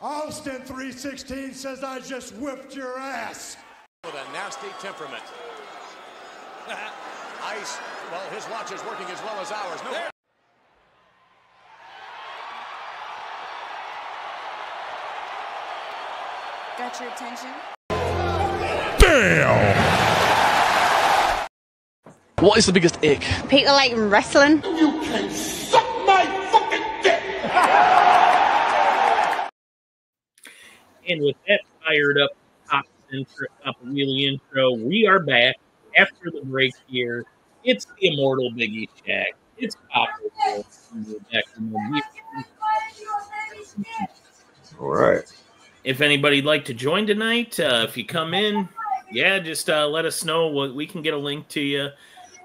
Austin 316 says I just whipped your ass. With a nasty temperament. Ice, well, his watch is working as well as ours. No. Got your attention? Damn! What is the biggest ick? People like wrestling. You can suck my fucking dick! And with that fired up top wheelie intro, we are back after the break here. It's the immortal Biggie Shack. It's Pop. All right. If anybody'd like to join tonight, if you come in, yeah, just let us know. We can get a link to you.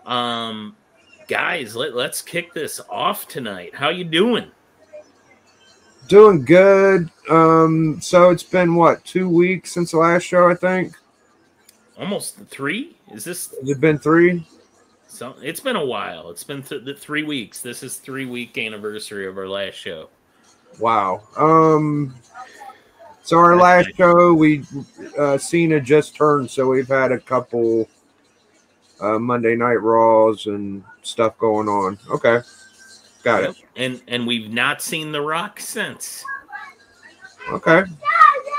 Guys, let's kick this off tonight. How you doing? Doing good. So it's been what, 2 weeks since the last show, I think? Almost 3? Has it been 3? So it's been a while. It's been 3 weeks. This is 3-week anniversary of our last show. Wow. So our last show, Cena just turned, so we've had a couple Monday Night Raws and stuff going on. Okay. Got it. And we've not seen The Rock since. Okay.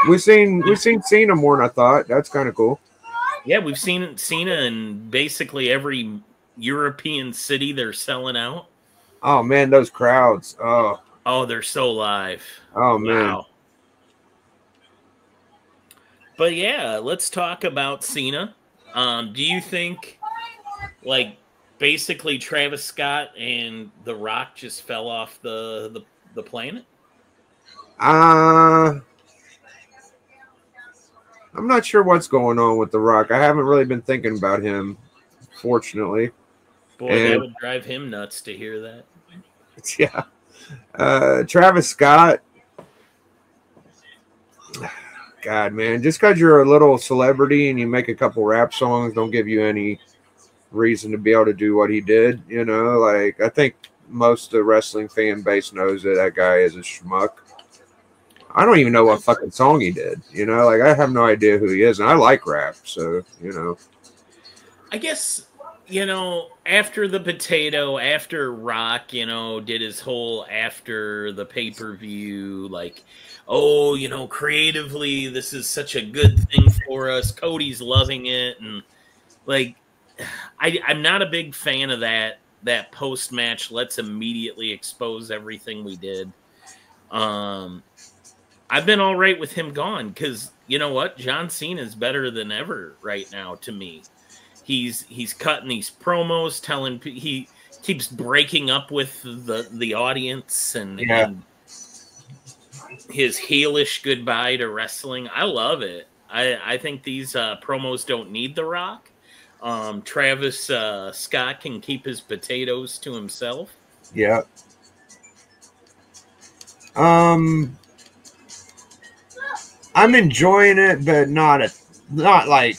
We've seen Cena more than I thought. That's kind of cool. Yeah, we've seen Cena in basically every European city they're selling out. Oh man, those crowds. Oh, they're so live. Oh man. Wow. But yeah, let's talk about Cena. Do you think, like, basically Travis Scott and The Rock just fell off the planet? I'm not sure what's going on with The Rock. I haven't really been thinking about him, fortunately. Boy, that would drive him nuts to hear that. Yeah. Travis Scott. God, man, just because you're a little celebrity and you make a couple rap songs don't give you any reason to be able to do what he did. You know, like, I think most of the wrestling fan base knows that guy is a schmuck. I don't even know what fucking song he did. You know, like, I have no idea who he is, and I like rap, so, you know. I guess, you know, after the potato, after Rock, you know, did his whole after the pay-per-view, like, oh, you know, creatively, this is such a good thing for us. Cody's loving it. And, like, I'm not a big fan of that post-match, let's immediately expose everything we did. I've been all right with him gone because, you know what? John Cena is better than ever right now to me. He's cutting these promos, he keeps breaking up with the audience and his heelish goodbye to wrestling. I love it. I think these promos don't need The Rock. Travis Scott can keep his potatoes to himself. Yeah. I'm enjoying it, but not like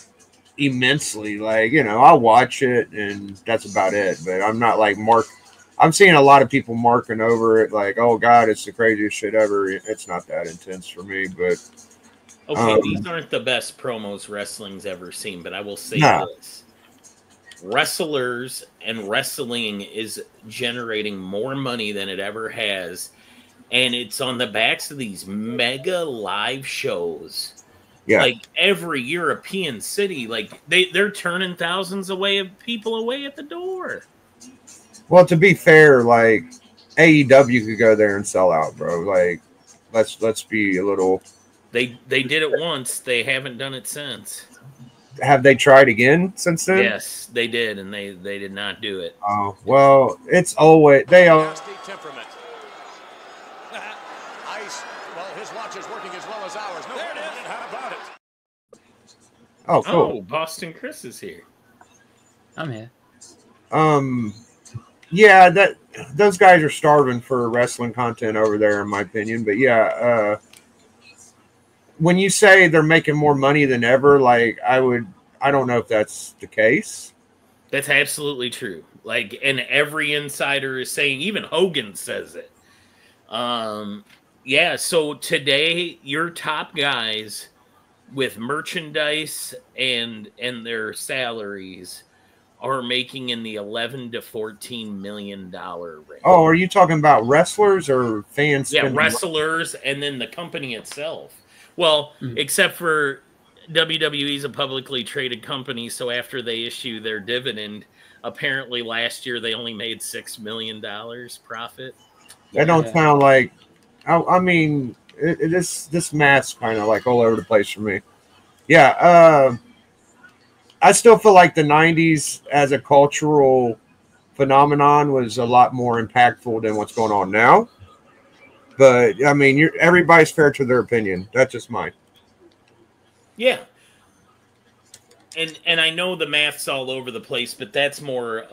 immensely. Like, you know, I'll watch it and that's about it. But I'm not like I'm seeing a lot of people marking over it like, oh God, it's the craziest shit ever. It's not that intense for me, but okay, these aren't the best promos wrestling's ever seen, but I will say this. Wrestlers and wrestling is generating more money than it ever has. And it's on the backs of these mega live shows. Yeah. Like every European city, like they're turning thousands of people away at the door. Well, to be fair, like AEW could go there and sell out, bro. Like, let's be a little. They did it once. They haven't done it since. Have they tried again since then? Yes, they did, and they did not do it. Oh well, it's always Nasty temperament. Ice, well, his watch is working as well as ours. No, there it is. How about it? Oh, cool. Oh, Boston Chris is here. I'm here. Yeah, those guys are starving for wrestling content over there, in my opinion. But yeah, when you say they're making more money than ever, like I don't know if that's the case. That's absolutely true. Like, and every insider is saying, even Hogan says it. Yeah, so today your top guys with merchandise and their salaries are making in the 11 to 14 million dollar range. Oh, are you talking about wrestlers or fans? Yeah, wrestlers and then the company itself. Well, except for WWE's a publicly traded company, so after they issue their dividend, apparently last year they only made $6 million profit. That don't sound like. I mean, this math's kind of like all over the place for me. Yeah, I still feel like the '90s as a cultural phenomenon was a lot more impactful than what's going on now. But I mean, everybody's fair to their opinion. That's just mine. Yeah. And I know the math's all over the place, but that's more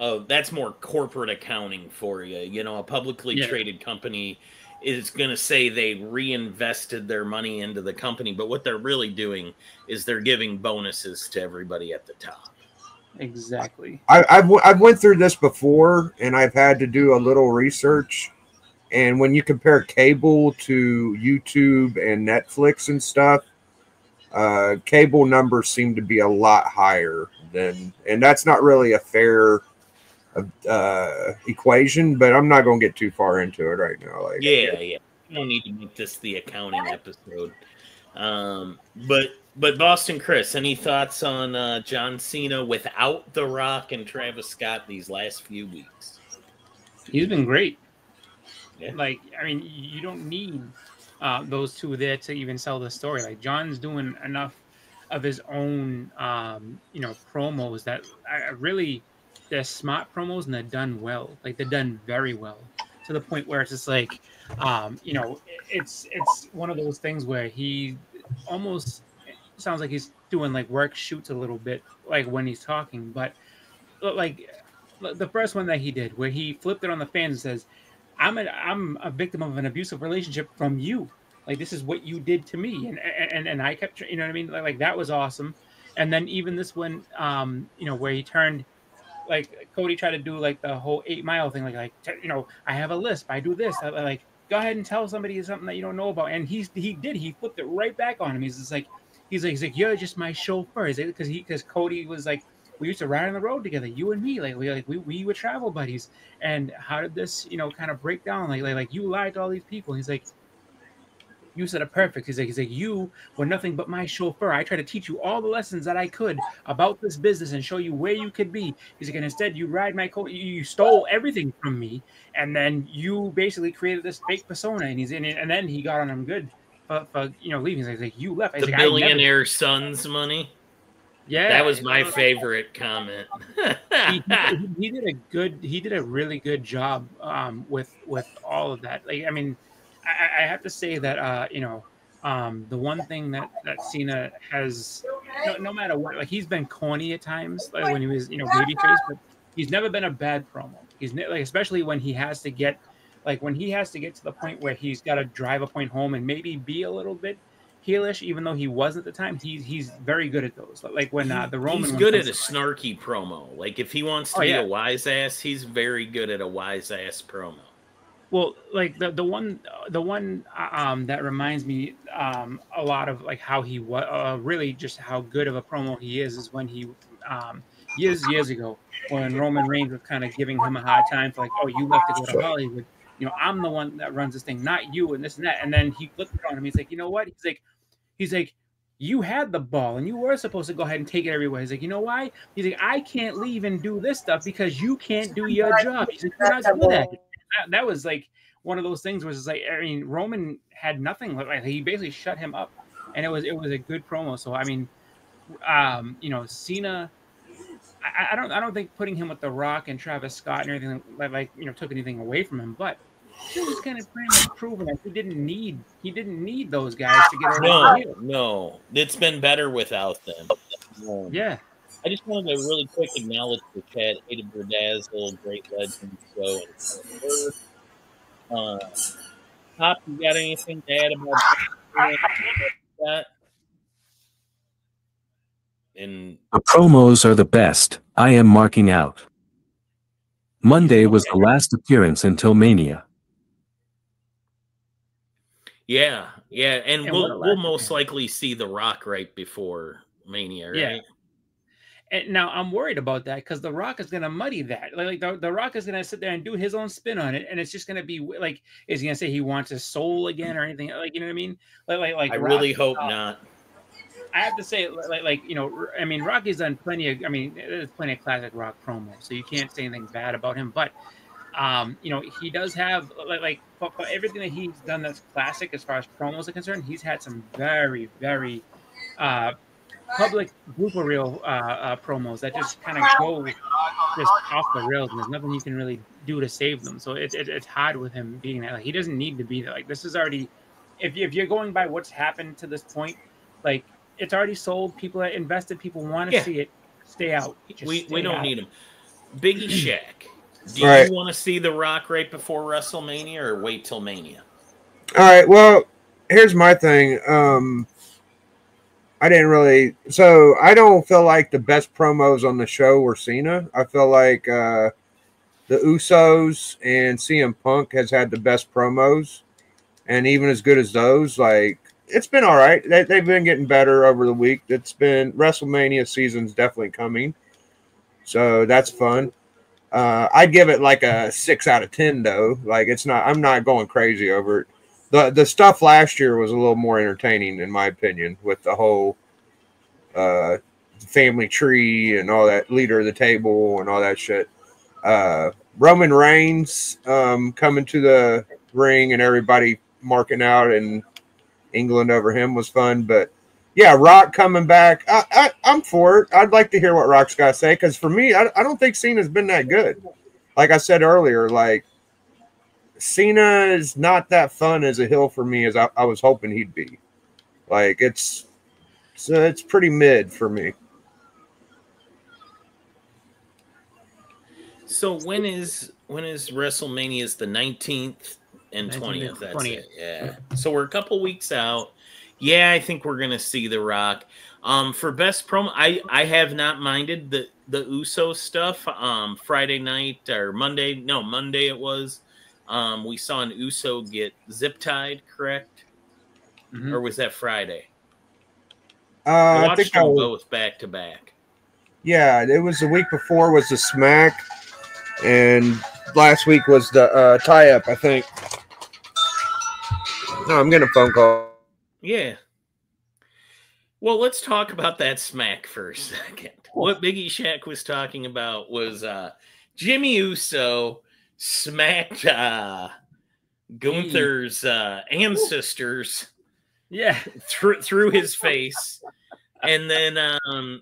corporate accounting for you. You know, a publicly traded company is going to say they reinvested their money into the company, but what they're really doing is they're giving bonuses to everybody at the top. Exactly. I've went through this before, and I've had to do a little research. And when you compare cable to YouTube and Netflix and stuff, cable numbers seem to be a lot higher than, and that's not really a fair equation, but I'm not going to get too far into it right now. Like, yeah. You don't need to make this the accounting episode. But Boston Chris, any thoughts on John Cena without The Rock and Travis Scott these last few weeks? He's been great. Yeah. Like, I mean, you don't need those two there to even sell the story. Like, John's doing enough of his own, promos that I really, they're smart promos and they're done well. Like, they're done very well to the point where it's just like, it's one of those things where he almost sounds like he's doing like work shoots a little bit, like when he's talking. But like the first one that he did, where he flipped it on the fans and says, I'm a victim of an abusive relationship from you. Like, this is what you did to me. And I kept, you know what I mean? Like that was awesome. And then even this one, where he turned, like Cody tried to do like the whole 8 Mile thing. Like, I have a lisp. I do this. Like, go ahead and tell somebody something that you don't know about. And he flipped it right back on him. He's like, you're just my chauffeur. Because Cody was like, we used to ride on the road together, you and me. We were travel buddies. And how did this, kind of break down? Like you lied to all these people. And he's like, you said it perfect. He's like, you were nothing but my chauffeur. I tried to teach you all the lessons that I could about this business and show you where you could be. He's like, and instead you ride my coat. You stole everything from me, and then you basically created this fake persona. And he's in it, and then he got on him good for leaving. He's like, you left. The billionaire son's money. Yeah, that was my favorite comment. he did a really good job with all of that. Like, I mean, I have to say that the one thing that Cena has, no matter what, like, he's been corny at times, like when he was babyface, but he's never been a bad promo. He's like, especially when he has to get to the point where he's got to drive a point home and maybe be a little bit heelish, even though he wasn't at the time. He's very good at those. Like when the Roman, he's good at a snarky promo. Like, if he wants to be a wise ass, he's very good at a wise ass promo. Well, like the one that reminds me a lot of like how he was really just how good of a promo he is when he years ago when Roman Reigns was kind of giving him a hard time for like, oh, you left to go to Hollywood. I'm the one that runs this thing, not you, and this and that. And then he flipped it on him. He's like, you know what? He's like, you had the ball and you were supposed to go ahead and take it everywhere. He's like, you know why? He's like, I can't leave and do this stuff because you can't do your job. He's like, you're not good at it. That was like one of those things where it's like, I mean, Roman had nothing. Like, he basically shut him up, and it was a good promo. So I mean, Cena, I don't think putting him with The Rock and Travis Scott and everything like took anything away from him, but he was kind of proving that he didn't need those guys to get over. No, it's been better without them. Yeah. I just wanted to really quick acknowledge the chat. Hated Berdazzle, Great Legend Show, and Pop, you got anything to add about that? The promos are the best. I am marking out. Monday was the last appearance until Mania. Yeah, and And what a we'll last most man. likely see The Rock right before Mania, right? Yeah. And now I'm worried about that because The Rock is going to muddy that. The Rock is going to sit there and do his own spin on it, and it's just going to be like, is he going to say he wants his soul again or anything? Like, you know what I mean? Like I Rock, really hope not. I have to say, you know, I mean, Rocky's done plenty of. I mean, there's plenty of classic Rock promos, so you can't say anything bad about him. But, you know, he does have for everything that he's done that's classic as far as promos are concerned. He's had some very, very public blooper reel promos that just kind of go just off the rails, and there's nothing you can really do to save them. So it's hard with him being that. Like, he doesn't need to be there. Like, this is already, if you're going by what's happened to this point, like, it's already sold. People are invested. People want to see it. Stay out. We don't need him. Biggie Shaq. Do Right. you want to see The Rock right before WrestleMania or wait till Mania? All right. Well, here's my thing. I didn't really. So I don't feel like the best promos on the show were Cena. I feel like the Usos and CM Punk has had the best promos, and even as good as those, like, it's been all right. They've been getting better over the week. It's been WrestleMania season's definitely coming, so that's fun. I'd give it like a 6 out of 10 though. Like, it's not. I'm not going crazy over it. The stuff last year was a little more entertaining, in my opinion, with the whole family tree and all that, leader of the table and all that shit. Roman Reigns coming to the ring and everybody marking out in England over him was fun. But yeah, Rock coming back, I'm for it. I'd like to hear what Rock's got to say, because for me, I don't think Cena's been that good. Like I said earlier, like, Cena is not that fun as a heel for me as I was hoping he'd be. Like, it's pretty mid for me. So when is WrestleMania? Is the 19th and 20th? That's 20th. it. Yeah. So we're a couple weeks out. Yeah, I think we're gonna see The Rock. For best promo, I have not minded the Uso stuff. Friday night or Monday? No, Monday it was. We saw an Uso get zip tied, correct? Mm-hmm. Or was that Friday? I watched think them both back to back. Yeah, it was the week before was the Smack, and last week was the tie-up, I think. No, I'm getting a phone call. Yeah. Well, let's talk about that Smack for a second. What Biggie Shaq was talking about was Jimmy Uso smacked Gunther's ancestors through his face. And then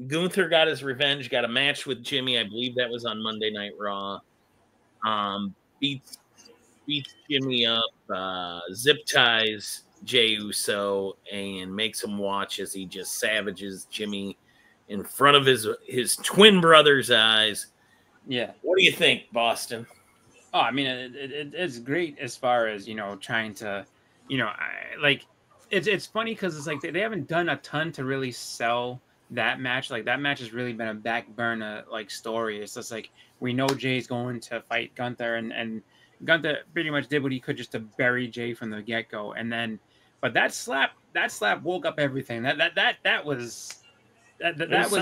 Gunther got his revenge, got a match with Jimmy. I believe that was on Monday Night Raw. Beats Jimmy up, zip ties Jey Uso, and makes him watch as he just savages Jimmy in front of his twin brother's eyes. Yeah. What do you think, Boston? Oh, I mean, it's great as far as, you know, trying to, you know, it's funny because it's like they haven't done a ton to really sell that match. Like, that match has really been a back burner like story. It's just like, we know Jay's going to fight Gunther, and Gunther pretty much did what he could just to bury Jay from the get go. And then, but that slap woke up everything. That was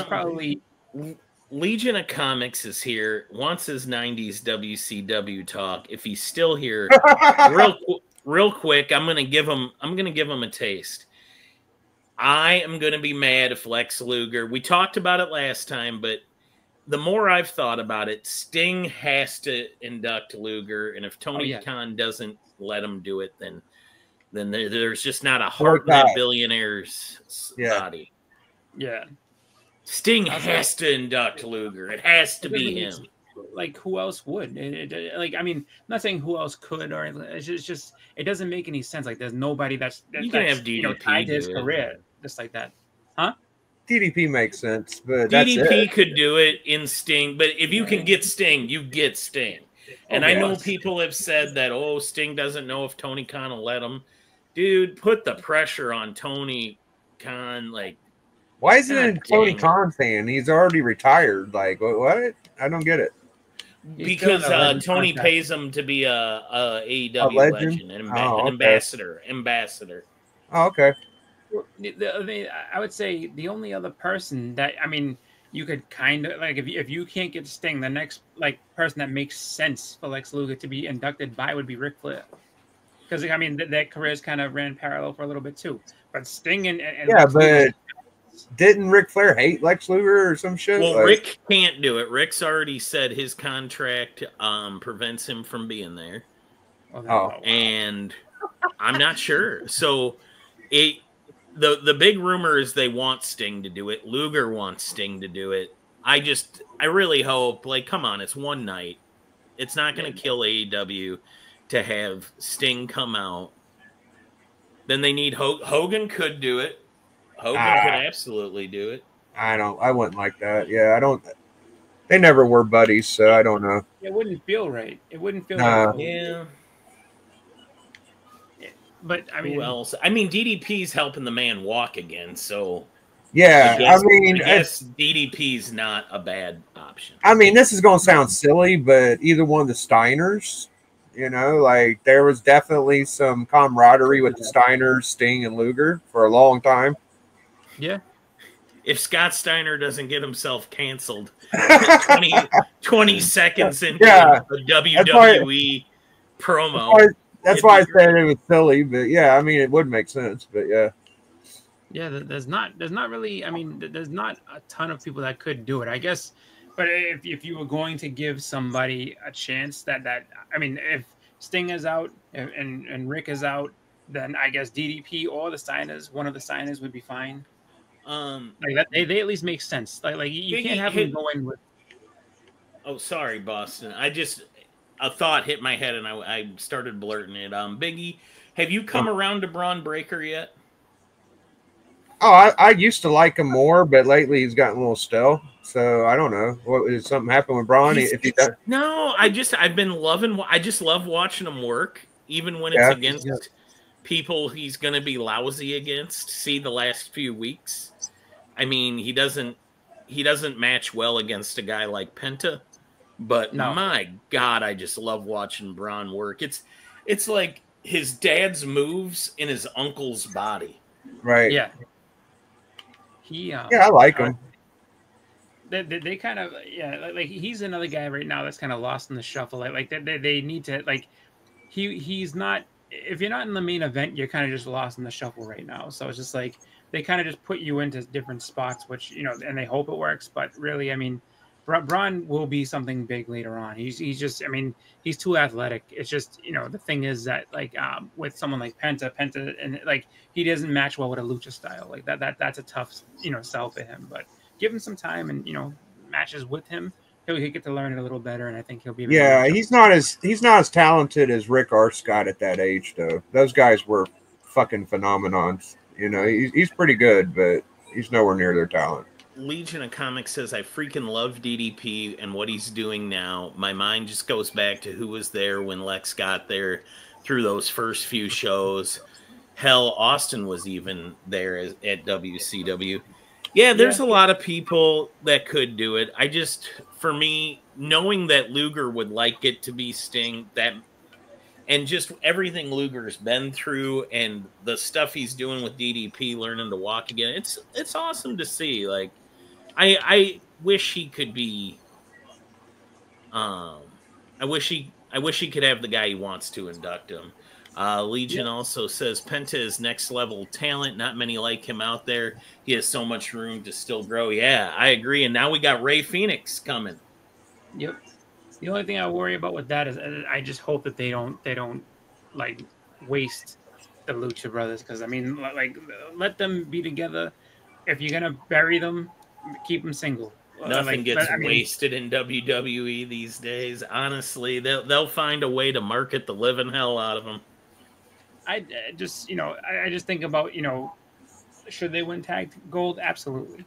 probably. Legion of Comics is here, wants his 90s WCW talk. If he's still here, real quick, I'm gonna give him a taste. I am gonna be mad if Lex Luger. We talked about it last time, but the more I've thought about it, Sting has to induct Luger, and if Tony Khan doesn't let him do it, then there's just not a heart in that billionaire's body. Yeah. Sting has to induct Luger. It has to be him. Like, who else would? Like, I mean, I'm not saying who else could, or it's just it doesn't make any sense. Like, there's nobody that's you can have DDP, you know, tied to his career just like that, huh? DDP makes sense, but DDP could do it in Sting. But if you can get Sting, you get Sting. And I know people have said that, Sting doesn't know if Tony Khan will let him. Dude, put the pressure on Tony Khan. Like, why isn't it a Tony Khan fan? He's already retired. Like, what? I don't get it. Because still in a legend Tony contract. pays him to be a AEW legend? legend, an Oh, okay. ambassador. Oh, okay. I mean, I would say the only other person that you could kind of like if you can't get Sting, the next like person that makes sense for Lex Luger to be inducted by would be Ric Flair, because I mean their careers kind of ran parallel for a little bit too. But Sting and Yeah, Lex Luger, but didn't Ric Flair hate Lex Luger or some shit? Well, Like- Rick can't do it. Rick's already said his contract prevents him from being there, and I'm not sure. So the big rumor is they want Sting to do it. Luger wants Sting to do it. I really hope, like, come on, it's one night. It's not going to kill AEW to have Sting come out. Then they need Hogan could do it. Hogan could absolutely do it. I wouldn't like that. Yeah, I don't. They never were buddies, so I don't know. it wouldn't feel right. It wouldn't feel Nah. right. Yeah. But I mean, Who else? I mean, DDP's helping the man walk again, so Yeah, I guess DDP's not a bad option. I mean, this is going to sound silly, but either one of the Steiners, you know, like there was definitely some camaraderie with the Steiners, Sting, and Luger for a long time. yeah. If Scott Steiner doesn't get himself canceled 20 seconds into Yeah. a WWE promo. That's why I said it was silly, but yeah, I mean, it would make sense, but yeah. Yeah, there's not really. I mean, there's not a ton of people that could do it, I guess. But if you were going to give somebody a chance, that I mean, if Sting is out and Rick is out, then I guess DDP or the Steiners, one of the Steiners would be fine. Like that, they at least make sense. Like you can't have them going with. Oh, sorry, Boston. A thought hit my head and I started blurting it. Biggie, have you come around to Braun Breaker yet? Oh, I used to like him more, but lately he's gotten a little stale. So I don't know. What did something happen with Braun? No, I've been loving. I just love watching him work, even when it's against people he's going to be lousy against. See the last few weeks. I mean, he doesn't match well against a guy like Penta, but my God, I just love watching Braun work. It's like his dad's moves in his uncle's body. Right. Yeah. I like him. They kind of like he's another guy right now that's kind of lost in the shuffle. Like they need to like he's not. If you're not in the main event, you're kind of just lost in the shuffle right now. So it's just like they kind of just put you into different spots, which and they hope it works. But really, I mean, Braun will be something big later on. He's just, I mean, he's too athletic. It's just the thing is that like with someone like Penta, and like he doesn't match well with a lucha style like that's a tough sell for him. But give him some time and matches with him. He'll get to learn it a little better, and I think he'll be. He's not as talented as Rick Arscott at that age, though. Those guys were fucking phenomenons. He's pretty good, but he's nowhere near their talent. Legion of Comics says, I freaking love DDP and what he's doing now. My mind just goes back to who was there when Lex got there through those first few shows. Hell, Austin was even there at WCW. Yeah, there's a lot of people that could do it. For me, knowing that Luger would like it to be Sting, and just everything Luger's been through and the stuff he's doing with DDP, learning to walk again, it's awesome to see. Like, I wish he could be. I wish he could have the guy he wants to induct him. Legion also says Penta is next level talent. Not many like him out there. He has so much room to still grow. Yeah, I agree. And now we got Ray Phoenix coming. Yep. The only thing I worry about with that is I just hope that they don't like waste the Lucha Brothers, because I mean, like, let them be together. If you're gonna bury them, keep them single. Nothing gets wasted in WWE these days. Honestly, they'll find a way to market the living hell out of them. I just think about should they win tag gold? Absolutely.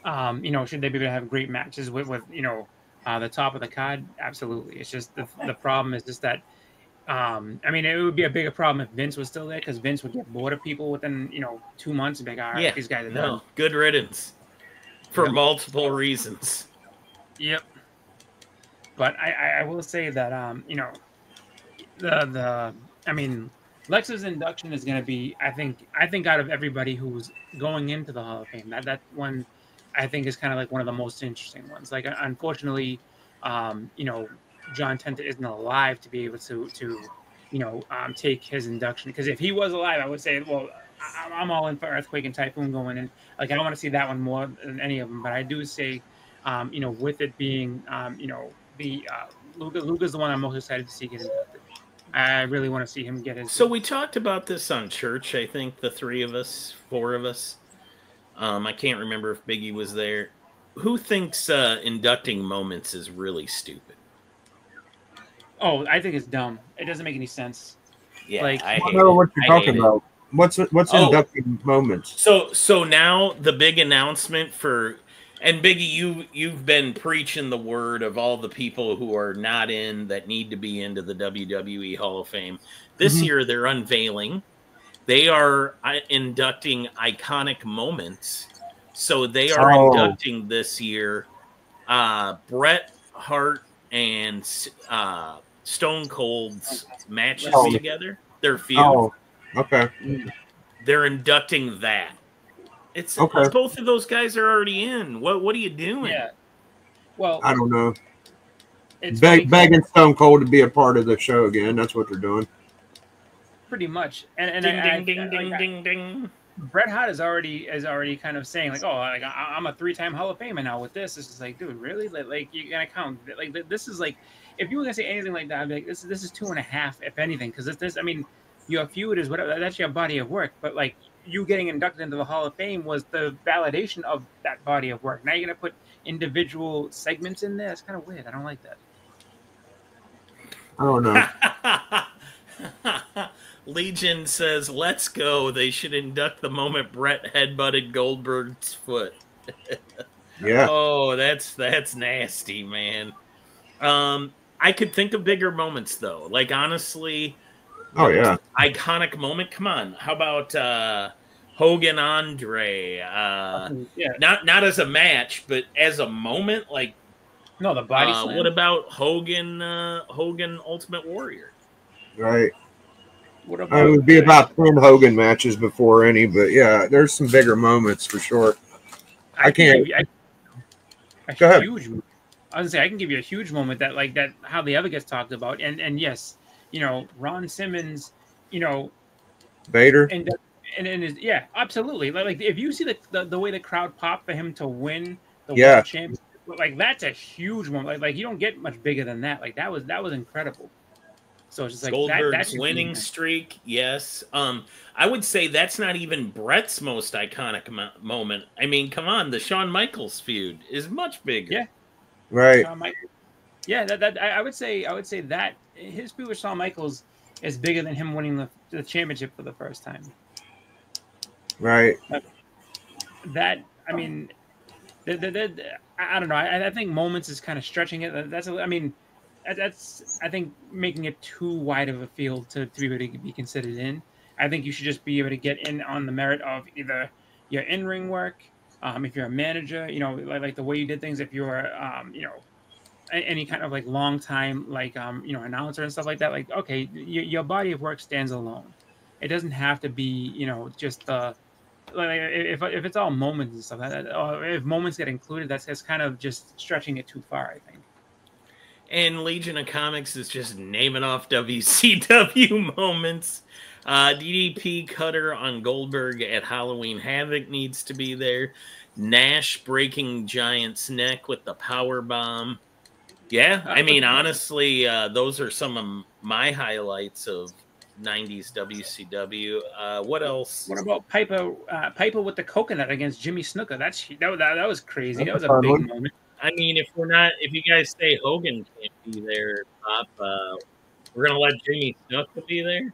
Should they be able to have great matches with the top of the card? Absolutely. It's just the problem is just that. I mean, it would be a bigger problem if Vince was still there, because Vince would get bored of people within 2 months and be like, all right, these guys are done. Good riddance for multiple reasons. Yep. But I will say that you know, I mean, Lex's induction is going to be, I think out of everybody who's going into the Hall of Fame, that one I think is kind of like one of the most interesting ones. Like, unfortunately, you know, John Tenta isn't alive to be able to you know, take his induction. Because if he was alive, I would say, well, I'm all in for Earthquake and Typhoon going in. Like, I don't want to see that one more than any of them. But I do say, you know, with it being, you know, the Luca's the one I'm most excited to see get inducted. I really want to see him get his. So we talked about this on Church, I think, the four of us. I can't remember if Biggie was there. Who thinks inducting moments is really stupid? Oh, I think it's dumb. It doesn't make any sense. Yeah, like, I don't know what you're talking about. What's inducting moments? So now the big announcement for, and Biggie, you've been preaching the word of all the people who are not in that need to be into the WWE Hall of Fame. This year they're unveiling. They are inducting iconic moments. So they are inducting this year Bret Hart and Stone Cold's matches together. Their feud. Oh, okay. They're inducting that. It's okay. Both of those guys are already in. What are you doing? Yeah. Well, I don't know. Begging Stone Cold to be a part of the show again. That's what they're doing. Pretty much. And ding ding. Bret Hart is already kind of saying like, oh, like I'm a 3-time Hall of Famer now with this. It's just like, dude, really? Like you're gonna count? Like this is like, if you were gonna say anything like that, I'd be like, this is 2.5, if anything, because this I mean, your feud is whatever. That's your body of work, but like you getting inducted into the Hall of Fame was the validation of that body of work. Now you're gonna put individual segments in there. It's kind of weird. I don't like that. I don't know. Legion says, let's go. They should induct the moment Bret headbutted Goldberg's foot. Yeah. Oh, that's nasty, man. I could think of bigger moments, though. Like, honestly. Oh, yeah. Iconic moment. Come on. How about Hogan Andre? Yeah. Not as a match, but as a moment. Like, no, the body slam. What about Hogan Ultimate Warrior? Right. What about, it would be about 10 Hogan matches before any, but yeah, there's some bigger moments for sure. I can't. Go ahead. I was gonna say I can give you a huge moment that like that how the other gets talked about, and yes, you know, Ron Simmons, you know, Vader, and yeah, absolutely. Like if you see the way the crowd popped for him to win the world championship, like that's a huge moment. Like you don't get much bigger than that. Like that was incredible. So it's just like Goldberg's winning streak, yes. I would say that's not even Bret's most iconic moment. I mean, come on, the Shawn Michaels feud is much bigger. Yeah, right. Yeah, I would say that his feud with Shawn Michaels is bigger than him winning the championship for the first time. Right. That I mean, I don't know. I think moments is kind of stretching it. That's I think making it too wide of a field to be able to be considered in. I think you should just be able to get in on the merit of either your in-ring work, if you're a manager, you know, like the way you did things, if you're, you know, any kind of like long time, like, you know, announcer and stuff like that. Like, okay, your body of work stands alone. It doesn't have to be, you know, just like if it's all moments and stuff, or if moments get included, that's kind of just stretching it too far, I think. And Legion of Comics is just naming off WCW moments. DDP cutter on Goldberg at Halloween Havoc needs to be there. Nash breaking Giant's neck with the power bomb. Yeah, I mean, honestly, those are some of my highlights of 90s WCW. What else? What about Piper with the coconut against Jimmy Snuka? That was crazy. That was a big moment. I mean, if you guys say Hogan can't be there, Pop, we're gonna let Jimmy Snuka be there.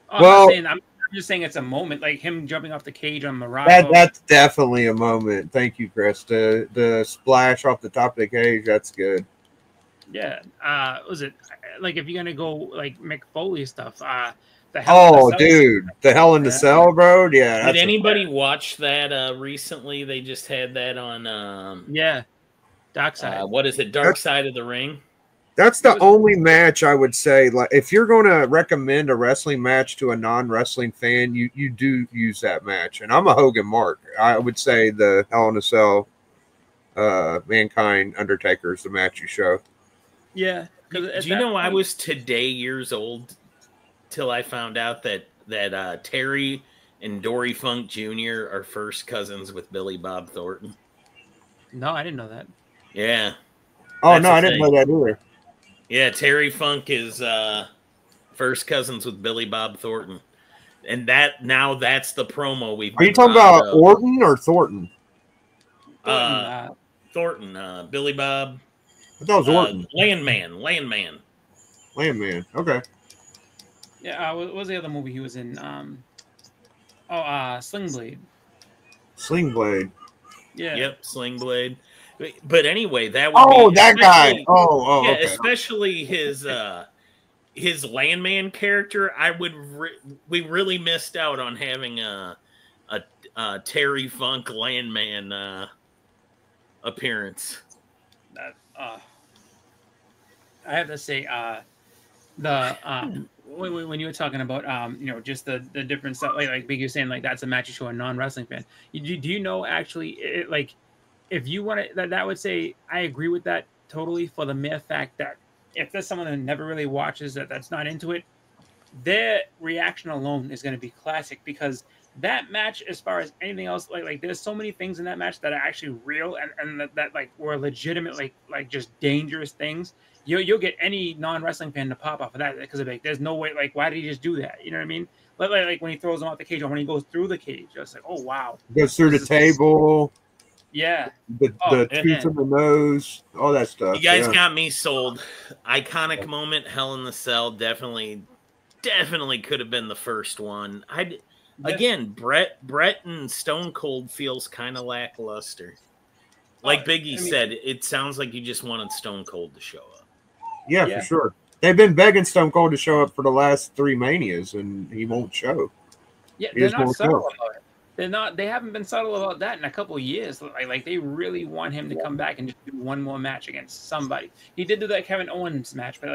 Oh, well, I'm just saying it's a moment, like him jumping off the cage on Morocco. That's definitely a moment. Thank you, Chris. The splash off the top of the cage, that's good. Yeah. Was it like if you're gonna go like Mick Foley stuff? The Hell in the Cell, bro. Yeah. Did anybody watch that recently? They just had that on. Yeah. Dark Side. What is it? Dark Side of the Ring. That's the only match I would say. Like, if you're going to recommend a wrestling match to a non-wrestling fan, you do use that match. And I'm a Hogan mark. I would say the Hell in a Cell, Mankind, Undertaker is the match you show. Yeah. Do you know I was today years old till I found out that Terry and Dory Funk Jr. are first cousins with Billy Bob Thornton? No, I didn't know that. Yeah. Oh, no, I didn't know that either. Yeah, Terry Funk is first cousins with Billy Bob Thornton. And that's the promo we've Are you talking about Orton or Thornton? Thornton, Billy Bob. I thought it was Orton. Landman. Okay. Yeah, what was the other movie he was in? Sling Blade. Sling Blade. Yeah. Yep, Sling Blade. But anyway, that would be that guy. Yeah, okay. Especially his Landman character. We really missed out on having a Terry Funk Landman appearance. I have to say, when you were talking about just the different stuff, like Big, you're saying like that's a match you show a non-wrestling fan. Do you know actually if you want to, that would say I agree with that totally, for the mere fact that if there's someone that never really watches that's not into it, their reaction alone is going to be classic, because that match, as far as anything else, like there's so many things in that match that are actually real and that like were legitimate, like just dangerous things. You'll get any non-wrestling fan to pop off of that, because like there's no way, like, why did he just do that? You know what I mean? Like when he throws him out the cage, or when he goes through the cage, it's like, oh wow, goes through the table. Yeah, the tooth in the nose, all that stuff. You guys got me sold. Iconic moment, Hell in the Cell, definitely could have been the first one. Again, Brett and Stone Cold feels kind of lackluster. Like Biggie said, it sounds like you just wanted Stone Cold to show up. Yeah, for sure. They've been begging Stone Cold to show up for the last 3 Manias, and he won't show. Yeah, they're not subtle about it. They haven't been subtle about that in a couple of years. Like they really want him to come back and just do one more match against somebody. He did do that Kevin Owens match, but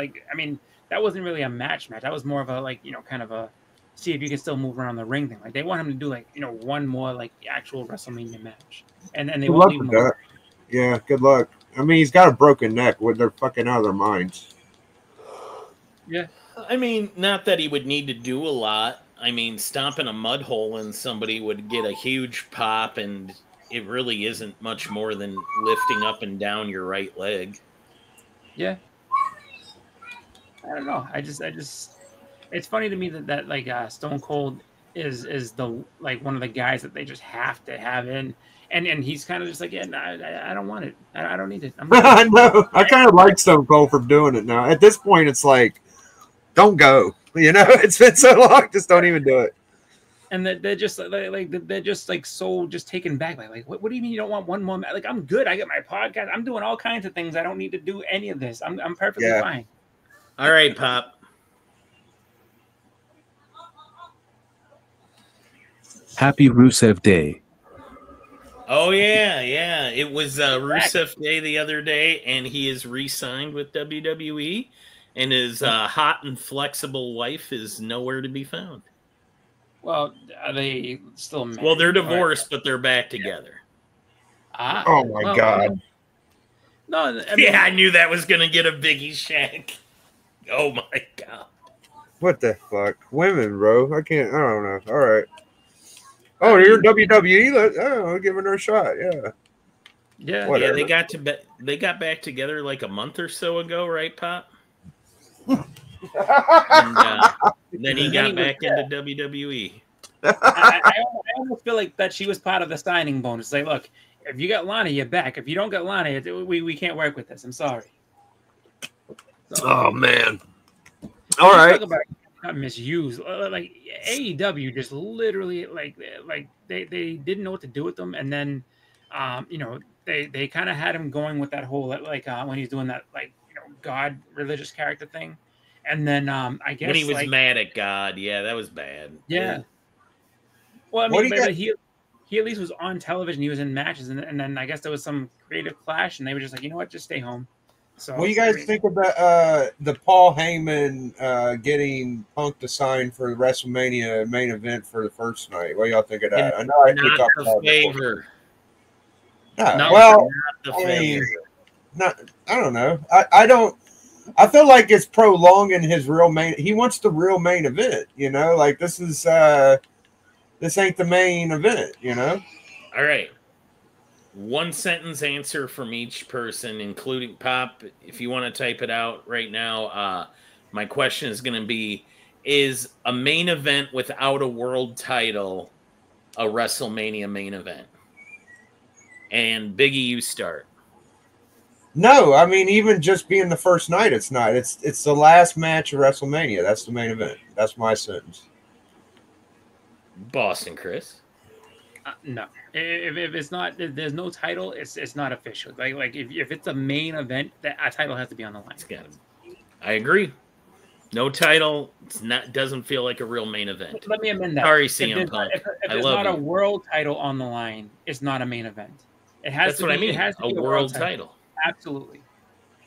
that wasn't really a match. That was more of a kind of a see if you can still move around the ring thing. Like they want him to do one more actual WrestleMania match, and they won't leave him. Yeah, good luck. I mean, he's got a broken neck. They're fucking out of their minds. Yeah. Not that he would need to do a lot. Stomping a mud hole in somebody would get a huge pop, and it really isn't much more than lifting up and down your right leg. Yeah. I don't know. I just it's funny to me that Stone Cold is the one of the guys that they just have to have in. And he's kind of just like, I don't want it. I don't need it. I know. I kind of like Stone Cold for doing it now. At this point, it's like, don't go. It's been so long. Just don't even do it. And they're just so just taken back by what do you mean you don't want one more? I'm good. I get my podcast. I'm doing all kinds of things. I don't need to do any of this. I'm perfectly fine. All right, Pop. Happy Rusev Day. Oh, yeah. It was Rusev Day the other day, and he is re-signed with WWE, and his hot and flexible wife is nowhere to be found. Well, are they still married? Well, they're divorced, but they're back together. Oh, my God. No, I knew that was going to get a Biggie shank. Oh, my God. What the fuck? Women, bro. I don't know. All right. Oh, you're WWE. I'll give her a shot. Yeah. Whatever. Yeah. They got back together like a month or so ago, right, Pop? And then he got back into WWE. I almost feel like that she was part of the signing bonus. Like, look, if you got Lana, you're back. If you don't get Lana, we can't work with this. I'm sorry. So, oh man. All right. Talk about misused. Like AEW just literally they didn't know what to do with them, and then they kind of had him going with that whole when he's doing that God religious character thing, and then I guess when he was mad at God, that was bad. Yeah. Well, I mean, he at least was on television. He was in matches, and then I guess there was some creative clash, and they were just like, you know what, just stay home. So, what do you guys think about the Paul Heyman getting Punk to sign for the WrestleMania main event for the first night? What do y'all think of that? I know I Not talked the about it before. favor. Yeah, No, well, not the I mean, favor. I don't know. I don't. I feel like it's prolonging his real main. He wants the real main event. You know, like this is this ain't the main event. You know. All right. One sentence answer from each person, including Pop. If you want to type it out right now, my question is going to be: is a main event without a world title a WrestleMania main event? And Biggie, you start. No, I mean even just being the first night, it's not. It's the last match of WrestleMania. That's the main event. That's my sentence. Boston Chris. No, if it's not, if there's no title, it's not official. Like if it's a main event, that a title has to be on the line. It's gotta be. I agree. No title. It's not. Doesn't feel like a real main event. Let me amend that. Sorry, CM Punk. If I there's love not a you. world title on the line, it's not a main event. It has That's to what be. I mean. It has to A be world title. Absolutely.